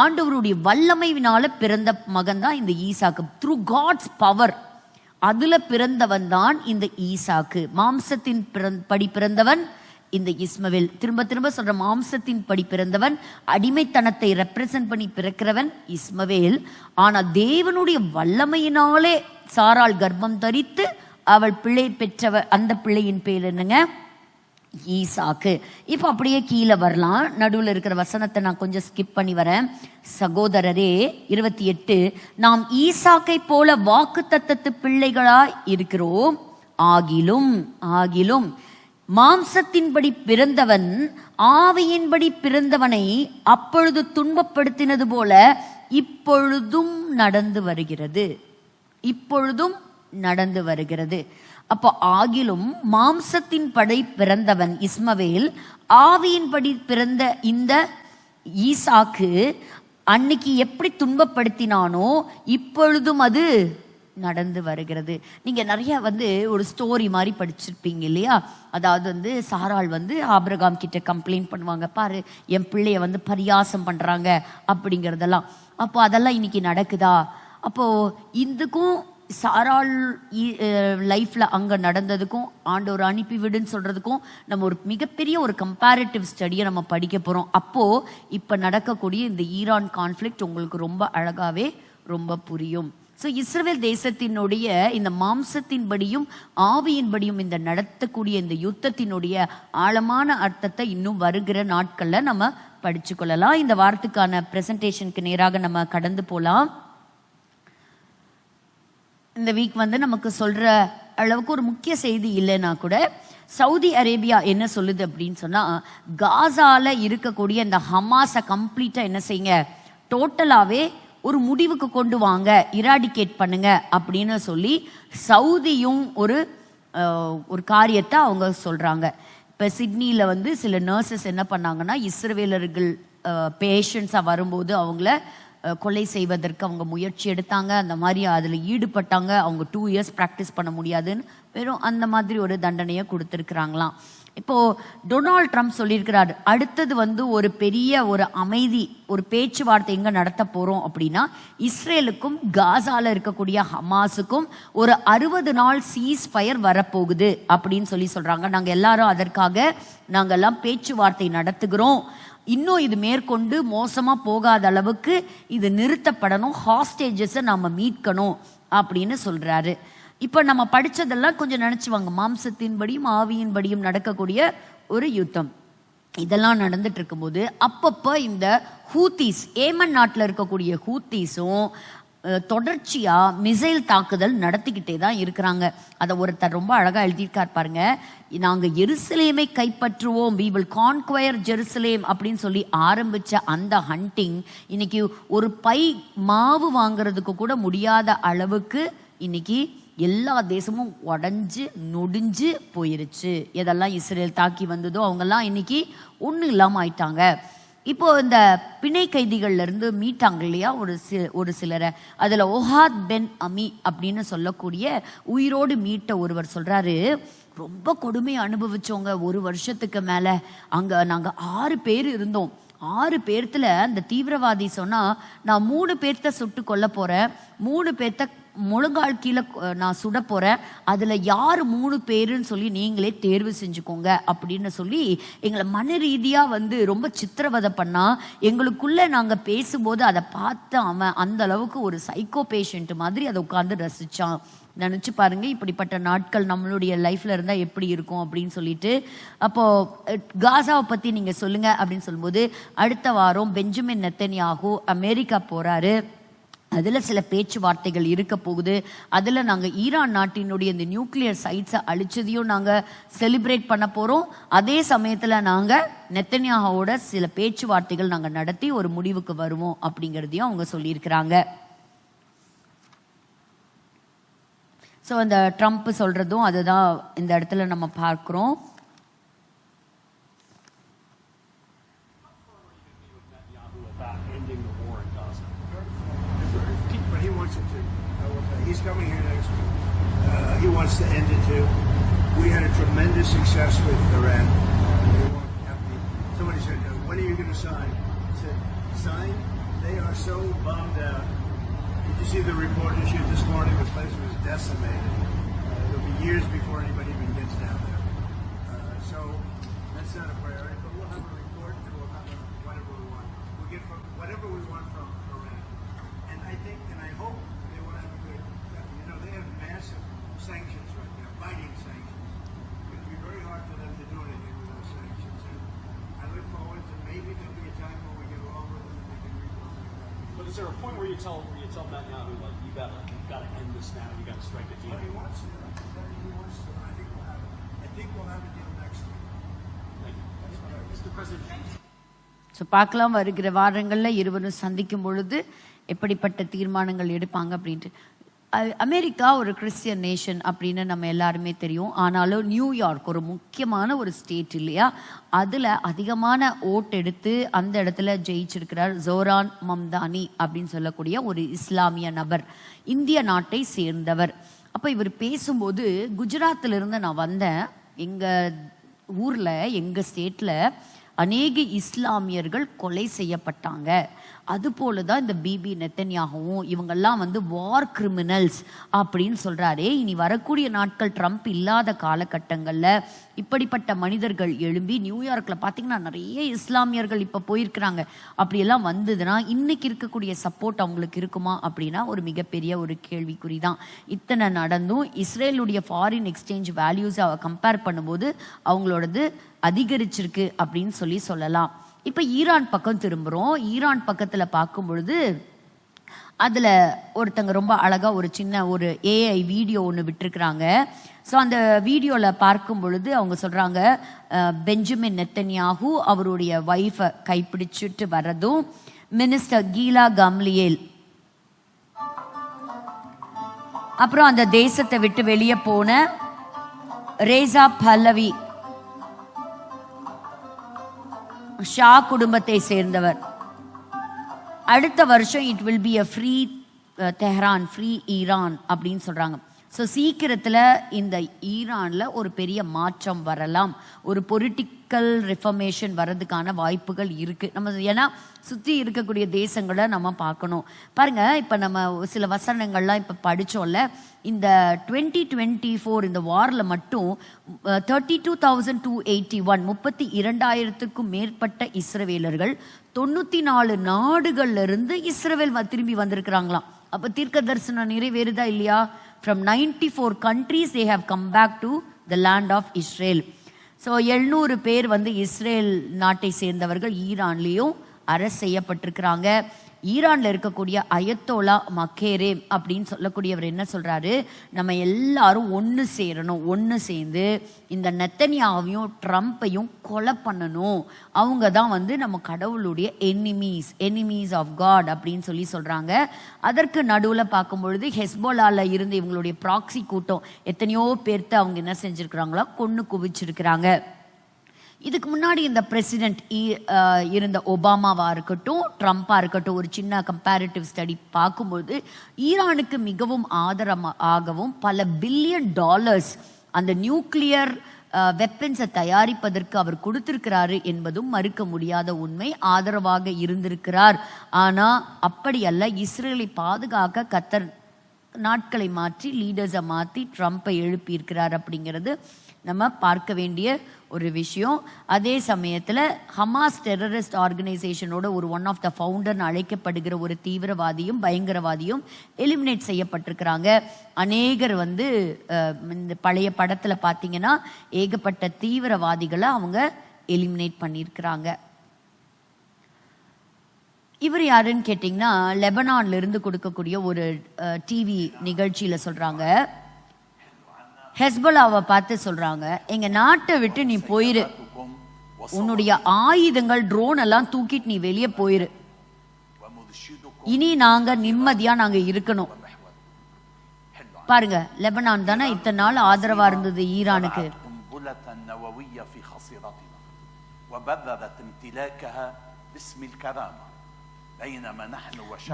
ஆண்டவருடைய வல்லமையினால பிறந்த மகன் தான் இந்த ஈசாக்கு. த்ரூ காட்ஸ் பவர் அதுல பிறந்தவன் தான் இந்த ஈசாக்கு. மாம்சத்தின் படி பிறந்தவன் இந்த இஸ்மவேல். திரும்ப திரும்ப சொல்ற, மாம்சத்தின் படி பிறந்தவன், அடிமைத்தனத்தை ரெப்ரசன்ட் பண்ணி பிறக்கிறவன் இஸ்மவேல். ஆனா தேவனுடைய வல்லமையினாலே சாராள் கர்ப்பம் தரித்து அவள் பிள்ளை பெற்றவ. அந்த பிள்ளையின் பேர் என்னங்க? ஈசாக்கு. இப்போ அப்படியே கீழே வரலாம். நடுவில் இருக்கிற வசனத்தை நான் கொஞ்சம் ஸ்கிப் பண்ணி வரேன். சகோதரரே 28, நாம் ஈசாக்கை போல வாக்கு தத்தத்து பிள்ளைகளாய் இருக்கிறோம். ஆகிலும் மாம்சத்தின்படி பிறந்தவன் ஆவியின்படி பிறந்தவனை அப்பொழுது துன்பப்படுத்தினது போல இப்பொழுதும் நடந்து வருகிறது. அப்போ ஆகிலும் மாம்சத்தின் படை பிறந்தவன் இஸ்மவேல், ஆவியின்படி பிறந்த இந்த ஈசாக்கு அன்னைக்கு எப்படி துன்பப்படுத்தினானோ இப்பொழுதும் அது நடந்து வருகிறது. நீங்க நிறைய ஒரு ஸ்டோரி மாதிரி படிச்சிருப்பீங்க இல்லையா? அதாவது சாராள் ஆபிரகாம் கிட்ட கம்ப்ளைண்ட் பண்ணுவாங்க, பாரு என் பிள்ளைய பரியாசம் பண்றாங்க அப்படிங்கறதெல்லாம். அப்போ அதெல்லாம் இன்னைக்கு நடக்குதா? அப்போ இதுக்கும் சாராள் லைஃப்ல அங்க நடந்ததுக்கும் ஆண்டவர் அனுப்பி விடுன்னு சொல்றதுக்கும் நம்ம ஒரு மிகப்பெரிய ஒரு கம்பேரிட்டிவ் ஸ்டடியை நம்ம படிக்க போறோம். அப்போ இப்ப நடக்கக்கூடிய இந்த ஈரான் கான்ஃபிளிக்ட் உங்களுக்கு ரொம்ப அழகாவே ரொம்ப புரியும். ஸோ இஸ்ரவேல் தேசத்தினுடைய இந்த மாம்சத்தின்படியும் ஆவியின்படியும் இந்த நடத்தக்கூடிய இந்த யுத்தத்தினுடைய ஆழமான அர்த்தத்தை இன்னும் வருகிற நாட்கள்ல நம்ம படிச்சு கொள்ளலாம். இந்த வாரத்துக்கான பிரசன்டேஷனுக்கு நேராக நம்ம கடந்து போலாம். இந்த வீக் நமக்கு சொல்ற அளவுக்கு ஒரு முக்கிய செய்தி இல்லைன்னா கூட சவுதி அரேபியா என்ன சொல்லுது அப்படின்னு சொன்னா, காசால இருக்கக்கூடிய இந்த ஹமாஸை கம்ப்ளீட்டா என்ன செய்யுங்க, டோட்டலாவே ஒரு முடிவுக்கு கொண்டு வாங்க, இராடிகேட் பண்ணுங்க அப்படின்னு சொல்லி சவுதியும் ஒரு காரியத்தை அவங்க சொல்றாங்க. இப்போ சிட்னியில் சில நர்சஸ் என்ன பண்ணாங்கன்னா, இஸ்ரவேலர்கள் பேஷண்ட்ஸாக வரும்போது அவங்கள கொலை செய்வதற்கு அவங்க முயற்சி எடுத்தாங்க. அந்த மாதிரி அதில் ஈடுபட்டாங்க. அவங்க 2 இயர்ஸ் ப்ராக்டிஸ் பண்ண முடியாதுன்னு வெறும் அந்த மாதிரி ஒரு தண்டனையை கொடுத்துருக்குறாங்களாம். இப்போ டொனால்ட் ட்ரம்ப் சொல்லியிருக்கிறாரு, அடுத்தது ஒரு பெரிய ஒரு அமைதி ஒரு பேச்சுவார்த்தை எங்க நடத்த போறோம் அப்படின்னா, இஸ்ரேலுக்கும் காசால இருக்கக்கூடிய ஹமாஸுக்கும் ஒரு 60 நாள் சீஸ் ஃபயர் வரப்போகுது அப்படின்னு சொல்றாங்க. நாங்க எல்லாரும் அதற்காக நாங்கெல்லாம் பேச்சுவார்த்தை நடத்துகிறோம். இன்னும் இது மேற்கொண்டு மோசமா போகாத அளவுக்கு இது நிறுத்தப்படணும், ஹாஸ்டேஜஸை நாம மீட்கணும் அப்படின்னு சொல்றாரு. இப்ப நம்ம படிச்சதெல்லாம் கொஞ்சம் நினைச்சுவாங்க, மாம்சத்தின்படியும் ஆவியின்படியும் நடக்கக்கூடிய ஒரு யுத்தம் இதெல்லாம் நடந்துட்டு இருக்கும்போது அப்பப்ப இந்த ஹூத்தீஸ், ஏமன் நாட்டில் இருக்கக்கூடிய ஹூத்தீஸும் தொடர்ச்சியா மிசைல் தாக்குதல் நடத்திக்கிட்டே தான் இருக்கிறாங்க. அதை ஒருத்தர் ரொம்ப அழகா எழுதியிருக்கார் பாருங்க, நாங்க எருசலேமை கைப்பற்றுவோம், we will conquer Jerusalem அப்படின்னு சொல்லி ஆரம்பிச்ச அந்த ஹண்டிங் இன்னைக்கு ஒரு பை மாவு வாங்குறதுக்கு கூட முடியாத அளவுக்கு இன்னைக்கு எல்லா தேசமும் உடஞ்சு நொடிஞ்சு போயிருச்சு. எதெல்லாம் இஸ்ரேல் தாக்கி வந்ததோ அவங்கெல்லாம் இன்னைக்கு ஒன்றும் இல்லாமல் ஆயிட்டாங்க. இப்போ இந்த பிணை கைதிகள்ல இருந்து மீட்டாங்க இல்லையா ஒரு சிலரை, அதுல ஒஹாத் பென் அமி அப்படின்னு சொல்லக்கூடிய உயிரோடு மீட்ட ஒருவர் சொல்றாரு, ரொம்ப கொடுமையை அனுபவிச்சோங்க. 1 வருஷத்துக்கு மேல அங்க நாங்க 6 பேர் இருந்தோம். 6 பேர்த்துல அந்த தீவிரவாதி சொன்னா, நான் 3 பேர்த்த சுட்டு கொல்ல போறேன், 3 பேர்த்த முழங்கால் கீழே நான் சுட போறேன், அதுல யாரு 3 பேருன்னு சொல்லி நீங்களே தேர்வு செஞ்சுக்கோங்க அப்படின்னு சொல்லி எங்களை மன ரீதியா ரொம்ப சித்திரவதை பண்ணா. எங்களுக்குள்ள நாங்க பேசும்போது அதை பார்த்து அவன் அந்த அளவுக்கு ஒரு சைக்கோ பேஷண்ட் மாதிரி அதை உட்கார்ந்து ரசிச்சான். நினைச்சு பாருங்க, இப்படிப்பட்ட நாட்கள் நம்மளுடைய லைஃப்ல இருந்தா எப்படி இருக்கும் அப்படின்னு சொல்லிட்டு. அப்போ காசாவை பத்தி நீங்க சொல்லுங்க அப்படின்னு சொல்லும்போது, அடுத்த வாரம் பெஞ்சமின் நெத்தன்யாகு அமெரிக்கா போறாரு. அதுல சில பேச்சுவார்த்தைகள் இருக்க போகுது. அதுல நாங்க ஈரான் நாட்டினுடைய இந்த நியூக்ளியர் சைட்ஸை அழிச்சதையும் நாங்க செலிப்ரேட் பண்ண போறோம். அதே சமயத்துல நாங்க நெத்தன்யாகுவோட சில பேச்சுவார்த்தைகள் நாங்க நடத்தி ஒரு முடிவுக்கு வருவோம் அப்படிங்கிறதையும் அவங்க சொல்லியிருக்கிறாங்க. ஸோ அந்த ட்ரம்ப் சொல்றதும் அதுதான் இந்த இடத்துல நம்ம பார்க்கிறோம். He's coming here next week. He wants to end it too. We had a tremendous success with Iran. We want to have the are you going to sign? I said, sign? They are so bummed out. Did you see the report issued this morning? The place was decimated. It'll be years before anybody even gets down there. So that's not a priority, but we'll have a report and we'll have whatever we want. We'll get whatever we want from Iran. And I think, and I hope they will have a good, they have massive sanctions right now, binding sanctions. It'll be very hard for them to do anything with those sanctions. And I look forward to maybe there'll be a time when we get along with them and they can rebuild their country. But is there a point where you tell Netanyahu, like, you gotta end this now, you gotta strike a deal? Well, he wants to. He wants to. I think we'll have a deal next week. Thank you. Mr. President. So பார்க்கலாம் வருகிற வாரங்களில் இருவரும் சந்திக்கும் பொழுது எப்படிப்பட்ட தீர்மானங்கள் எடுப்பாங்க அப்படின்ட்டு. அமெரிக்கா ஒரு கிறிஸ்டியன் நேஷன் அப்படின்னு நம்ம எல்லாருமே தெரியும். ஆனாலும் நியூயார்க் ஒரு முக்கியமான ஒரு ஸ்டேட் இல்லையா, அதில் அதிகமான ஓட் எடுத்து அந்த இடத்துல ஜெயிச்சிருக்கிறார் ஜோரான் மம்தானி அப்படின்னு சொல்லக்கூடிய ஒரு இஸ்லாமிய நபர், இந்திய நாட்டை சேர்ந்தவர். அப்போ இவர் பேசும்போது, குஜராத்திலிருந்து நான் வந்தேன், எங்கள் ஊரில் எங்கள் ஸ்டேட்டில் அநேக இஸ்லாமியர்கள் கொலை செய்யப்பட்டாங்க, அதுபோல தான் இந்த பிபி நெத்தன்யாகவும் இவங்கெல்லாம் வந்து வார் கிரிமினல்ஸ் அப்படின்னு சொல்கிறாரே. இனி வரக்கூடிய நாட்கள் ட்ரம்ப் இல்லாத காலகட்டங்களில் இப்படிப்பட்ட மனிதர்கள் எழும்பி நியூயார்க்கில் பார்த்தீங்கன்னா நிறைய இஸ்லாமியர்கள் இப்போ போயிருக்கிறாங்க, அப்படியெல்லாம் வந்ததுன்னா இன்னைக்கு இருக்கக்கூடிய சப்போர்ட் அவங்களுக்கு இருக்குமா அப்படின்னா ஒரு மிகப்பெரிய ஒரு கேள்விக்குறி தான். இத்தனை நடந்தும் இஸ்ரேலுடைய ஃபாரின் எக்ஸ்சேஞ்ச் வேல்யூஸை கம்பேர் பண்ணும்போது அவங்களோடது அதிகரிச்சிருக்கு அப்படின்னு சொல்லலாம். இப்போ ஈரான் பக்கம் திரும்புகிறோம். ஈரான் பக்கத்தில் பார்க்கும் பொழுது அதில் ஒருத்தங்க ரொம்ப அழகாக ஒரு சின்ன ஒரு ஏஐ வீடியோ ஒன்று விட்டுருக்குறாங்க. ஸோ அந்த வீடியோவில் பார்க்கும் பொழுது அவங்க சொல்கிறாங்க, பெஞ்சமின் நெத்தன்யாஹூ அவருடைய ஒய்ஃபை கைப்பிடிச்சிட்டு வர்றதும், மினிஸ்டர் கீலா கம்லியேல், அப்புறம் அந்த தேசத்தை விட்டு வெளியே போன ரேசா பல்லவி, ஷா குடும்பத்தை சேர்ந்தவர். அடுத்த வருஷம் it will be a free Tehran, free Iran அப்படின்னு சொல்றாங்க. ஸோ சீக்கிரத்தில் இந்த ஈரானில் ஒரு பெரிய மாற்றம் வரலாம், ஒரு பொலிட்டிக்கல் ரிஃபர்மேஷன் வர்றதுக்கான வாய்ப்புகள் இருக்குது. நம்ம ஏன்னா சுற்றி இருக்கக்கூடிய தேசங்களை நம்ம பார்க்கணும். பாருங்கள், இப்போ நம்ம சில வசனங்கள்லாம் இப்போ படித்தோம்ல, இந்த 2024 இந்த வாரில் மட்டும் 32,281 32,000க்கும் மேற்பட்ட இஸ்ரவேலர்கள் 94 நாடுகள்லேருந்து இஸ்ரவேல் திரும்பி வந்திருக்கிறாங்களாம். அப்போ தீர்க்க தரிசனம் நிறைவேறுதா இல்லையா? From 94 countries they have come back to the land of Israel. So 700 பேர் வந்து இஸ்ரேல் நாட்டை சேர்ந்தவர்கள் ஈரான்லேயும் அரெஸ்ட் செய்யப்பட்டிருக்கிறாங்க. ஈரானில் இருக்கக்கூடிய அயத்தோலா மக்கேரேம் அப்படின்னு சொல்லக்கூடியவர் என்ன சொல்கிறாரு, நம்ம எல்லாரும் ஒன்று சேரணும், ஒன்று சேர்ந்து இந்த நெத்தன்யாவையும் ட்ரம்ப்பையும் கொலை பண்ணணும், அவங்க தான் வந்து நம்ம கடவுளுடைய எனிமீஸ் ஆஃப் காட் அப்படின்னு சொல்கிறாங்க. அதற்கு நடுவில் பார்க்கும்பொழுது ஹெஸ்போலாவில் இருந்து இவங்களுடைய ப்ராக்சி கூட்டம் எத்தனையோ பேர்த்து அவங்க என்ன செஞ்சுருக்கிறாங்களோ கொன்று குவிச்சிருக்கிறாங்க. இதுக்கு முன்னாடி இந்த பிரசிடென்ட் இருந்த ஒபாமாவாக இருக்கட்டும், ட்ரம்ப்பாக இருக்கட்டும், ஒரு சின்ன கம்பேரிட்டிவ் ஸ்டடி பார்க்கும்போது ஈரானுக்கு மிகவும் ஆதரவாகவும் பல $பில்லியன் அந்த நியூக்ளியர் வெப்பன்ஸை தயாரிப்பதற்கு அவர் கொடுத்திருக்கிறாரு என்பதும் மறுக்க முடியாத உண்மை. ஆதரவாக இருந்திருக்கிறார். ஆனால் அப்படி அல்ல, இஸ்ரேலை பாதுகாக்க கத்தர் நாட்களை மாற்றி லீடர்ஸை மாற்றி ட்ரம்ப்பை எழுப்பியிருக்கிறார் அப்படிங்கிறது நம்ம பார்க்க வேண்டிய ஒரு விஷயம். அதே சமயத்தில் ஹமாஸ் டெரரிஸ்ட் ஆர்கனைசேஷனோட ஒரு ஒன் ஆஃப் த ஃபவுண்டர்னு அழைக்கப்படுகிற ஒரு தீவிரவாதியும் பயங்கரவாதியும் எலிமினேட் செய்யப்பட்டிருக்கிறாங்க. அநேகர் வந்து இந்த பழைய படத்தில் பார்த்தீங்கன்னா ஏகப்பட்ட தீவிரவாதிகளை அவங்க எலிமினேட் பண்ணியிருக்கிறாங்க. இவர் யாருன்னு கேட்டிங்கன்னா லெபனான்ல இருந்து கொடுக்கக்கூடிய ஒரு டிவி நிகழ்ச்சியில் சொல்கிறாங்க, ஹெஸ்போலாவை பார்த்து சொல்றாங்க, எங்க நாட்டை விட்டு நீ போயிரு, உன்னுடைய ஆயுதங்கள் ட்ரோன் எல்லாம் தூக்கிட்டு நீ வெளியே போயிரு, இனி நாங்க நிம்மதியா நாங்க இருக்கணும். பாருங்க, லெபனான் தானே இத்தனை நாள் ஆதரவா இருந்தது ஈரானுக்கு.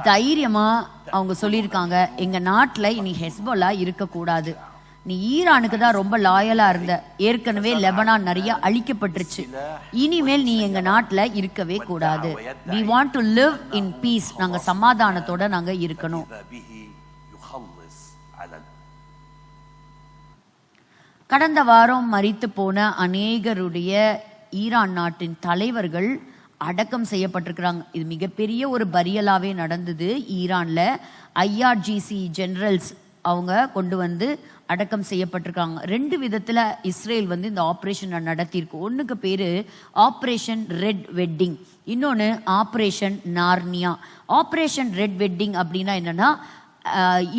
தைரியமா அவங்க சொல்லியிருக்காங்க, எங்க நாட்டுல இனி ஹெஸ்போலா இருக்கக்கூடாது, நீ ஈரானுக்கு தான் ரொம்ப லாயலா இருந்த, ஏற்கனவே லெபனான் நிறைய அழிக்கப்பட்டுருச்சு, இனிமேல் நீ எங்க நாட்டுல இருக்கவே கூடாது. we want to live in peace, நாங்க சமாதானத்தோட நாங்க இருக்கணும். கடந்த வாரம் மரித்து போன அநேகருடைய ஈரான் நாட்டின் தலைவர்கள் அடக்கம் செய்யப்பட்டிருக்கிறாங்க. இது மிகப்பெரிய ஒரு பரியலாவே நடந்தது ஈரான்ல. IRGC ஜெனரல்ஸ் அவங்க கொண்டு வந்து அடக்கம் செய்யப்பட்டிருக்காங்க. 2 விதத்துல இஸ்ரேல் வந்து இந்த ஆப்ரேஷன் நடத்தியிருக்கு. ஒன்றுக்கு பேரு ஆப்ரேஷன் ரெட் வெட்டிங், இன்னொன்று operation Narnia. Operation red wedding அப்படின்னா என்னன்னா,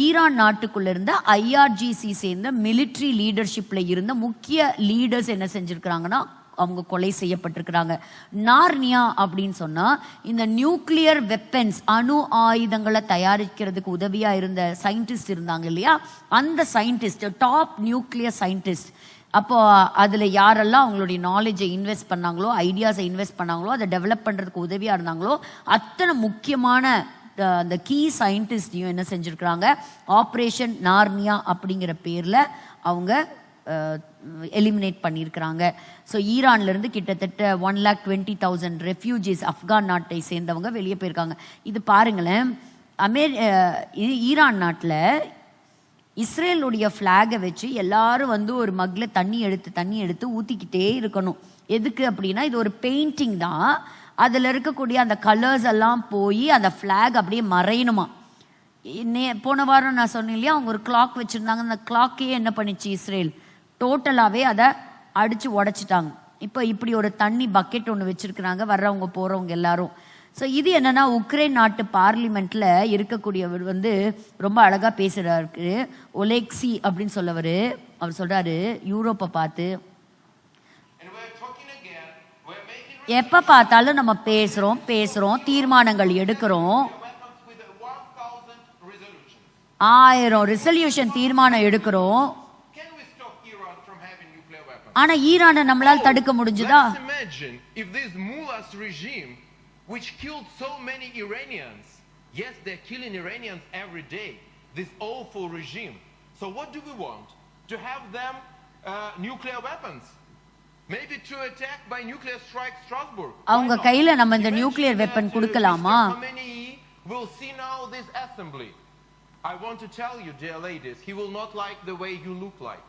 ஈரான் நாட்டுக்குள்ள இருந்த IRGC சேர்ந்த மிலிட்ரி லீடர்ஷிப்ல இருந்த முக்கிய லீடர்ஸ் என்ன செஞ்சிருக்கிறாங்கன்னா அவங்க கொலை செய்யப்பட்டிருக்கிறாங்க. நார்னியா அப்படின்னு சொன்னா இந்த நியூக்ளியர் வெப்பன்ஸ், அணு ஆயுதங்களை தயாரிக்கிறதுக்கு உதவியா இருந்த சயின்டிஸ்ட் இருந்தாங்க இல்லையா, அந்த சயின்டிஸ்ட், டாப் நியூக்ளியர் சயின்டிஸ்ட். அப்போ அதுல யாரெல்லாம் அவங்களுடைய நாலேஜை இன்வெஸ்ட் பண்ணாங்களோ, ஐடியாஸை இன்வெஸ்ட் பண்ணாங்களோ, அதை டெவலப் பண்றதுக்கு உதவியா இருந்தாங்களோ, அத்தனை முக்கியமான அந்த கீ சயின்டிஸ்டையும் என்ன செஞ்சிருக்கிறாங்க, ஆப்ரேஷன் நார்னியா அப்படிங்கிற பேர்ல அவங்க எலிமினேட் பண்ணியிருக்கிறாங்க. ஸோ ஈரான்ல இருந்து கிட்டத்தட்ட 1,20,000 ரெஃப்யூஜிஸ் ஆப்கான் நாட்டை சேர்ந்தவங்க வெளியே போயிருக்காங்க. இது பாருங்களேன், ஈரான் நாட்டில் இஸ்ரேலுடைய ஃப்ளாகை வச்சு எல்லாரும் வந்து ஒரு மக்ல தண்ணி எடுத்து ஊற்றிக்கிட்டே இருக்கணும். எதுக்கு அப்படின்னா, இது ஒரு பெயிண்டிங் தான், அதில் இருக்கக்கூடிய அந்த கலர்ஸ் எல்லாம் போய் அந்த ஃப்ளாக் அப்படியே மறையணுமா. போன வாரம் நான் சொன்னேன் இல்லையா, அவங்க ஒரு கிளாக் வச்சுருந்தாங்க, அந்த கிளாக்கே என்ன பண்ணிச்சு இஸ்ரேல், டோட்டலாகவே அதை அடித்து உடைச்சிட்டாங்க. இப்போ இப்படி ஒரு தண்ணி பக்கெட் ஒன்று வச்சுருக்குறாங்க வர்றவங்க போகிறவங்க எல்லாரும். ஸோ இது என்னன்னா, உக்ரைன் நாட்டு பார்லிமெண்ட்டில் இருக்கக்கூடியவர் வந்து ரொம்ப அழகாக பேசுகிறாரு. ஒலெக்சி அப்படின்னு சொல்லவர், அவர் சொல்கிறாரு யூரோப்பை பார்த்து, எப்போ பார்த்தாலும் நம்ம பேசுகிறோம் தீர்மானங்கள் எடுக்கிறோம், 1000 ரெசல்யூஷன் தீர்மானம் எடுக்கிறோம், ஆனா ஈரானை நம்மளால் தடுக்க முடிஞ்சுதா? which killed so many Iranians. Yes, they're killing Iranians every day. This awful regime. So what do we want? To have them nuclear weapons? Maybe to attack by nuclear strike Strasbourg. அவங்க கையில நம்ம இந்த nuclear weapon கொடுக்கலாமா? We'll see now this assembly. I want to tell you, dear ladies, he will not like the way you look like.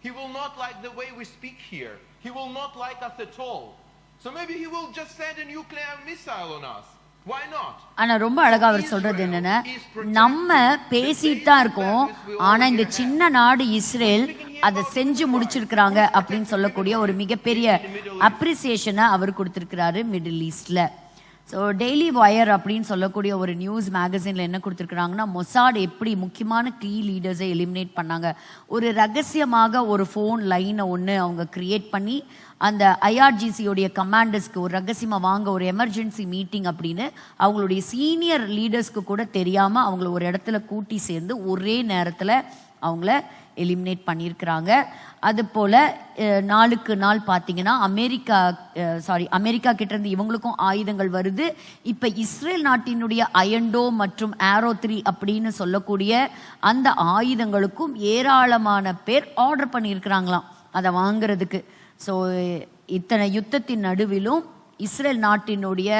He will not like the way we speak here. He will not like us at all. So maybe he will just send a nuclear missile on us. Why not? ஆனா ரொம்ப அழகா அவர் சொல்றது என்னன்னா, நம்ம பேசிட்டு தான் இருக்கோம், ஆனா இந்த சின்ன நாடு இஸ்ரேல் அதை செஞ்சு முடிச்சிருக்கிறாங்க அப்படின்னு சொல்லக்கூடிய ஒரு மிகப்பெரிய அப்ரிசியேஷனை அவர் கொடுத்திருக்கிறாரு மிடில் ஈஸ்ட்ல. ஸோ டெய்லி வயர் அப்படின்னு சொல்லக்கூடிய ஒரு நியூஸ் மேகசினில் என்ன கொடுத்துருக்குறாங்கன்னா, மொசாட் எப்படி முக்கியமான கீ லீடர்ஸை எலிமினேட் பண்ணாங்க. ஒரு ரகசியமாக ஒரு ஃபோன் லைனை ஒன்று அவங்க கிரியேட் பண்ணி அந்த IRGCயோடைய கமாண்டர்ஸ்க்கு ஒரு ரகசியமாக வாங்க ஒரு எமர்ஜென்சி மீட்டிங் அப்படின்னு அவங்களுடைய சீனியர் லீடர்ஸ்க்கு கூட தெரியாமல் அவங்கள ஒரு இடத்துல கூட்டி சேர்ந்து ஒரே நேரத்தில் அவங்கள எலிமினேட் பண்ணியிருக்கிறாங்க. அது போல் நாளுக்கு நாள் பார்த்தீங்கன்னா அமெரிக்கா கிட்டேருந்து இவங்களுக்கும் ஆயுதங்கள் வருது. இப்போ இஸ்ரேல் நாட்டினுடைய அயன்டோ மற்றும் ஏரோ 3 அப்படின்னு சொல்லக்கூடிய அந்த ஆயுதங்களுக்கும் ஏராளமான பேர் ஆர்டர் பண்ணியிருக்கிறாங்களாம் அதை வாங்குறதுக்கு. ஸோ இத்தனை யுத்தத்தின் நடுவிலும் இஸ்ரேல் நாட்டினுடைய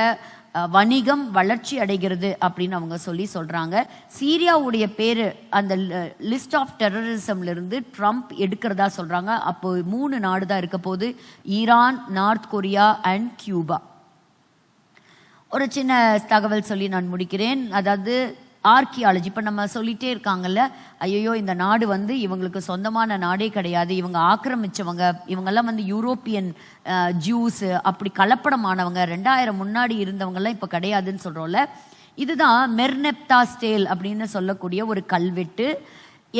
வணிகம் வளர்ச்சி அடைகிறது அப்படின்னு அவங்க சொல்றாங்க. சீரியாவுடைய பேரு அந்த லிஸ்ட் ஆஃப் டெரரிசம்ல இருந்து ட்ரம்ப் எடுக்கிறதா சொல்றாங்க. அப்போ 3 நாடு தான் இருக்க போது, Iran, north Korea and Cuba. ஒரு சின்ன தகவல் சொல்லி நான் முடிக்கிறேன். அதாவது ஆர்கியாலஜி, இப்போ நம்ம சொல்லிட்டே இருக்காங்கல்ல, ஐயோ இந்த நாடு வந்து இவங்களுக்கு சொந்தமான நாடே கிடையாது, இவங்க ஆக்கிரமிச்சவங்க, இவங்கெல்லாம் வந்து யூரோப்பியன் ஜூஸ் அப்படி கலப்படமானவங்க, 2000 முன்னாடி இருந்தவங்கெல்லாம் இப்போ கிடையாதுன்னு சொல்கிறோம்ல. இதுதான் மெர்னெப்தா ஸ்டேல் அப்படின்னு சொல்லக்கூடிய ஒரு கல்வெட்டு,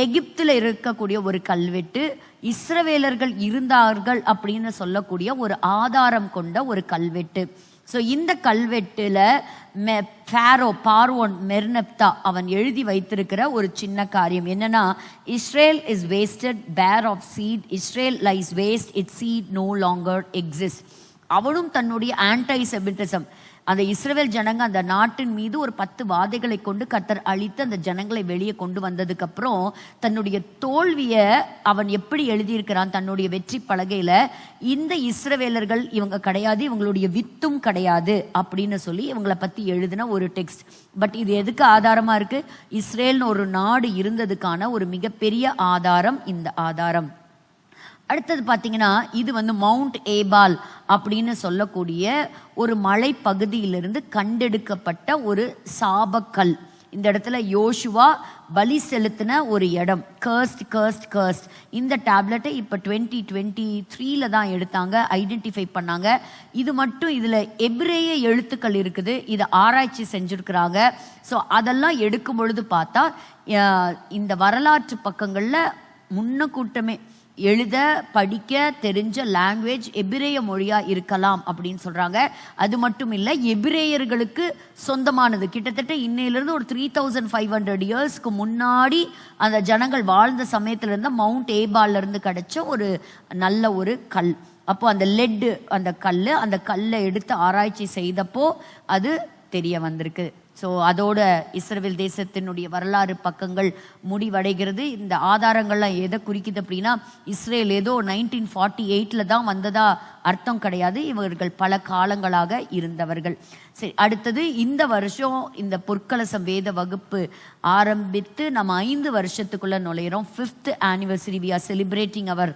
எகிப்தில் இருக்கக்கூடிய ஒரு கல்வெட்டு, இஸ்ரவேலர்கள் இருந்தார்கள் அப்படின்னு சொல்லக்கூடிய ஒரு ஆதாரம் கொண்ட ஒரு கல்வெட்டு. ஸோ இந்த கல்வெட்டுல பார்வோன் மெர்னெப்தா அவன் எழுதி வைத்திருக்கிற ஒரு சின்ன காரியம் என்னன்னா, Israel is wasted bare of seed, Israel lies waste, it seed no longer exist. அவனும் தன்னுடைய ஆன்டை செமிட்டிசம், அந்த இஸ்ரவேல் ஜனங்க அந்த நாட்டின் மீது ஒரு 10 வாதைகளை கொண்டு கர்த்தர் அழித்து அந்த ஜனங்களை வெளியே கொண்டு வந்ததுக்கு அப்புறம் தன்னுடைய தோல்விய அவன் எப்படி எழுதியிருக்கிறான் தன்னுடைய வெற்றி பலகையில, இந்த இஸ்ரவேலர்கள் இவங்க கிடையாது, இவங்களுடைய வித்தும் கிடையாது அப்படின்னு சொல்லி இவங்களை பத்தி எழுதின ஒரு டெக்ஸ்ட். பட் இது எதுக்கு ஆதாரமா இருக்கு? இஸ்ரேல்னு ஒரு நாடு இருந்ததுக்கான ஒரு மிகப்பெரிய ஆதாரம் இந்த ஆதாரம். அடுத்தது பார்த்தீங்கன்னா, இது மவுண்ட் ஏபால் அப்படின்னு சொல்லக்கூடிய ஒரு மலை பகுதியிலிருந்து கண்டெடுக்கப்பட்ட ஒரு சாபக்கல். இந்த இடத்துல யோசுவா பலி செலுத்தின ஒரு இடம். கர்ஸ்ட் இந்த டேப்லெட்டை இப்போ 2023 தான் எடுத்தாங்க, ஐடென்டிஃபை பண்ணாங்க. இது மட்டும் இதில் எபிரேய எழுத்துக்கள் இருக்குது, இதை ஆராய்ச்சி செஞ்சுருக்கிறாங்க. ஸோ அதெல்லாம் எடுக்கும் பொழுது பார்த்தா இந்த வரலாற்று பக்கங்களில் முன்ன கூட்டமே எழுத படிக்க தெரிஞ்ச லாங்குவேஜ் எபிரேய மொழியா இருக்கலாம் அப்படின்னு சொல்றாங்க. அது மட்டும் இல்லை, எபிரேயர்களுக்கு சொந்தமானது. கிட்டத்தட்ட இன்னையிலிருந்து ஒரு 3500 இயர்ஸ்க்கு முன்னாடி அந்த ஜனங்கள் வாழ்ந்த சமயத்துல இருந்த மவுண்ட் ஏபால்ல இருந்து கிடைச்ச ஒரு நல்ல ஒரு கல். அப்போ அந்த லெட், அந்த கல்லை எடுத்து ஆராய்ச்சி செய்தப்போ அது தெரிய வந்திருக்கு. ஸோ அதோட இஸ்ரவேல் தேசத்தினுடைய வரலாறு பக்கங்கள் முடிவடைகிறது. இந்த ஆதாரங்கள்லாம் எதை குறிக்குது அப்படின்னா, இஸ்ரேல் ஏதோ 1948 தான் வந்ததா அர்த்தம் கிடையாது. இவர்கள் பல காலங்களாக இருந்தவர்கள். சரி, அடுத்தது இந்த வருஷம் இந்த பொற்கலசம் வேத வகுப்பு ஆரம்பித்து நம்ம 5 வருஷத்துக்குள்ள நுழையிறோம். 5th anniversary. We are celebrating our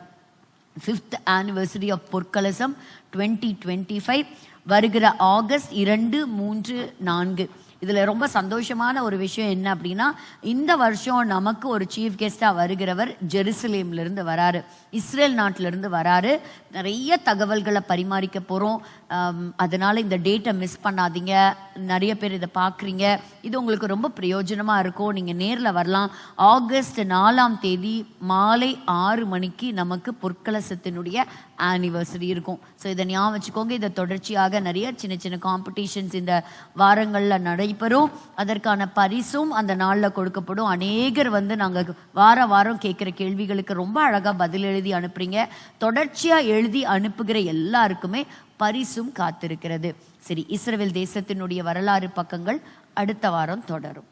5th anniversary of பொற்கலசம் 2025. வருகிற ஆகஸ்ட் 2, 3, 4 இதில் ரொம்ப சந்தோஷமான ஒரு விஷயம் என்ன அப்படின்னா, இந்த வருஷம் நமக்கு ஒரு சீஃப் கெஸ்டாக வருகிறவர் ஜெருசலேம்லேருந்து வராரு, இஸ்ரேல் நாட்டிலேருந்து வராரு. நிறைய தகவல்களை பரிமாறிக்க போகிறோம். அதனால் இந்த டேட்டை மிஸ் பண்ணாதீங்க. நிறைய பேர் இதை பார்க்குறீங்க, இது உங்களுக்கு ரொம்ப பிரயோஜனமாக இருக்கும். நீங்கள் நேரில் வரலாம். ஆகஸ்ட் 4ஆம் தேதி மாலை 6 மணிக்கு நமக்கு பொற்கலசத்தினுடைய ஆனிவர்சரி இருக்கும். ஸோ இதை ஞாபகம் வச்சுக்கோங்க. இதை தொடர்ச்சியாக நிறைய சின்ன சின்ன காம்படிஷன்ஸ் இந்த வாரங்களில் நடைபெறும். அதற்கான பரிசும் அந்த நாளில் கொடுக்கப்படும். அநேகர் நாங்கள் வாரம் கேட்குற கேள்விகளுக்கு ரொம்ப அழகாக பதில் எழுதி அனுப்புறீங்க. தொடர்ச்சியாக எழுதி அனுப்புகிற எல்லாருக்குமே பரிசும் காத்திருக்கிறது. சரி, இஸ்ரவேல் தேசத்தினுடைய வரலாறு பக்கங்கள் அடுத்த வாரம் தொடரும்.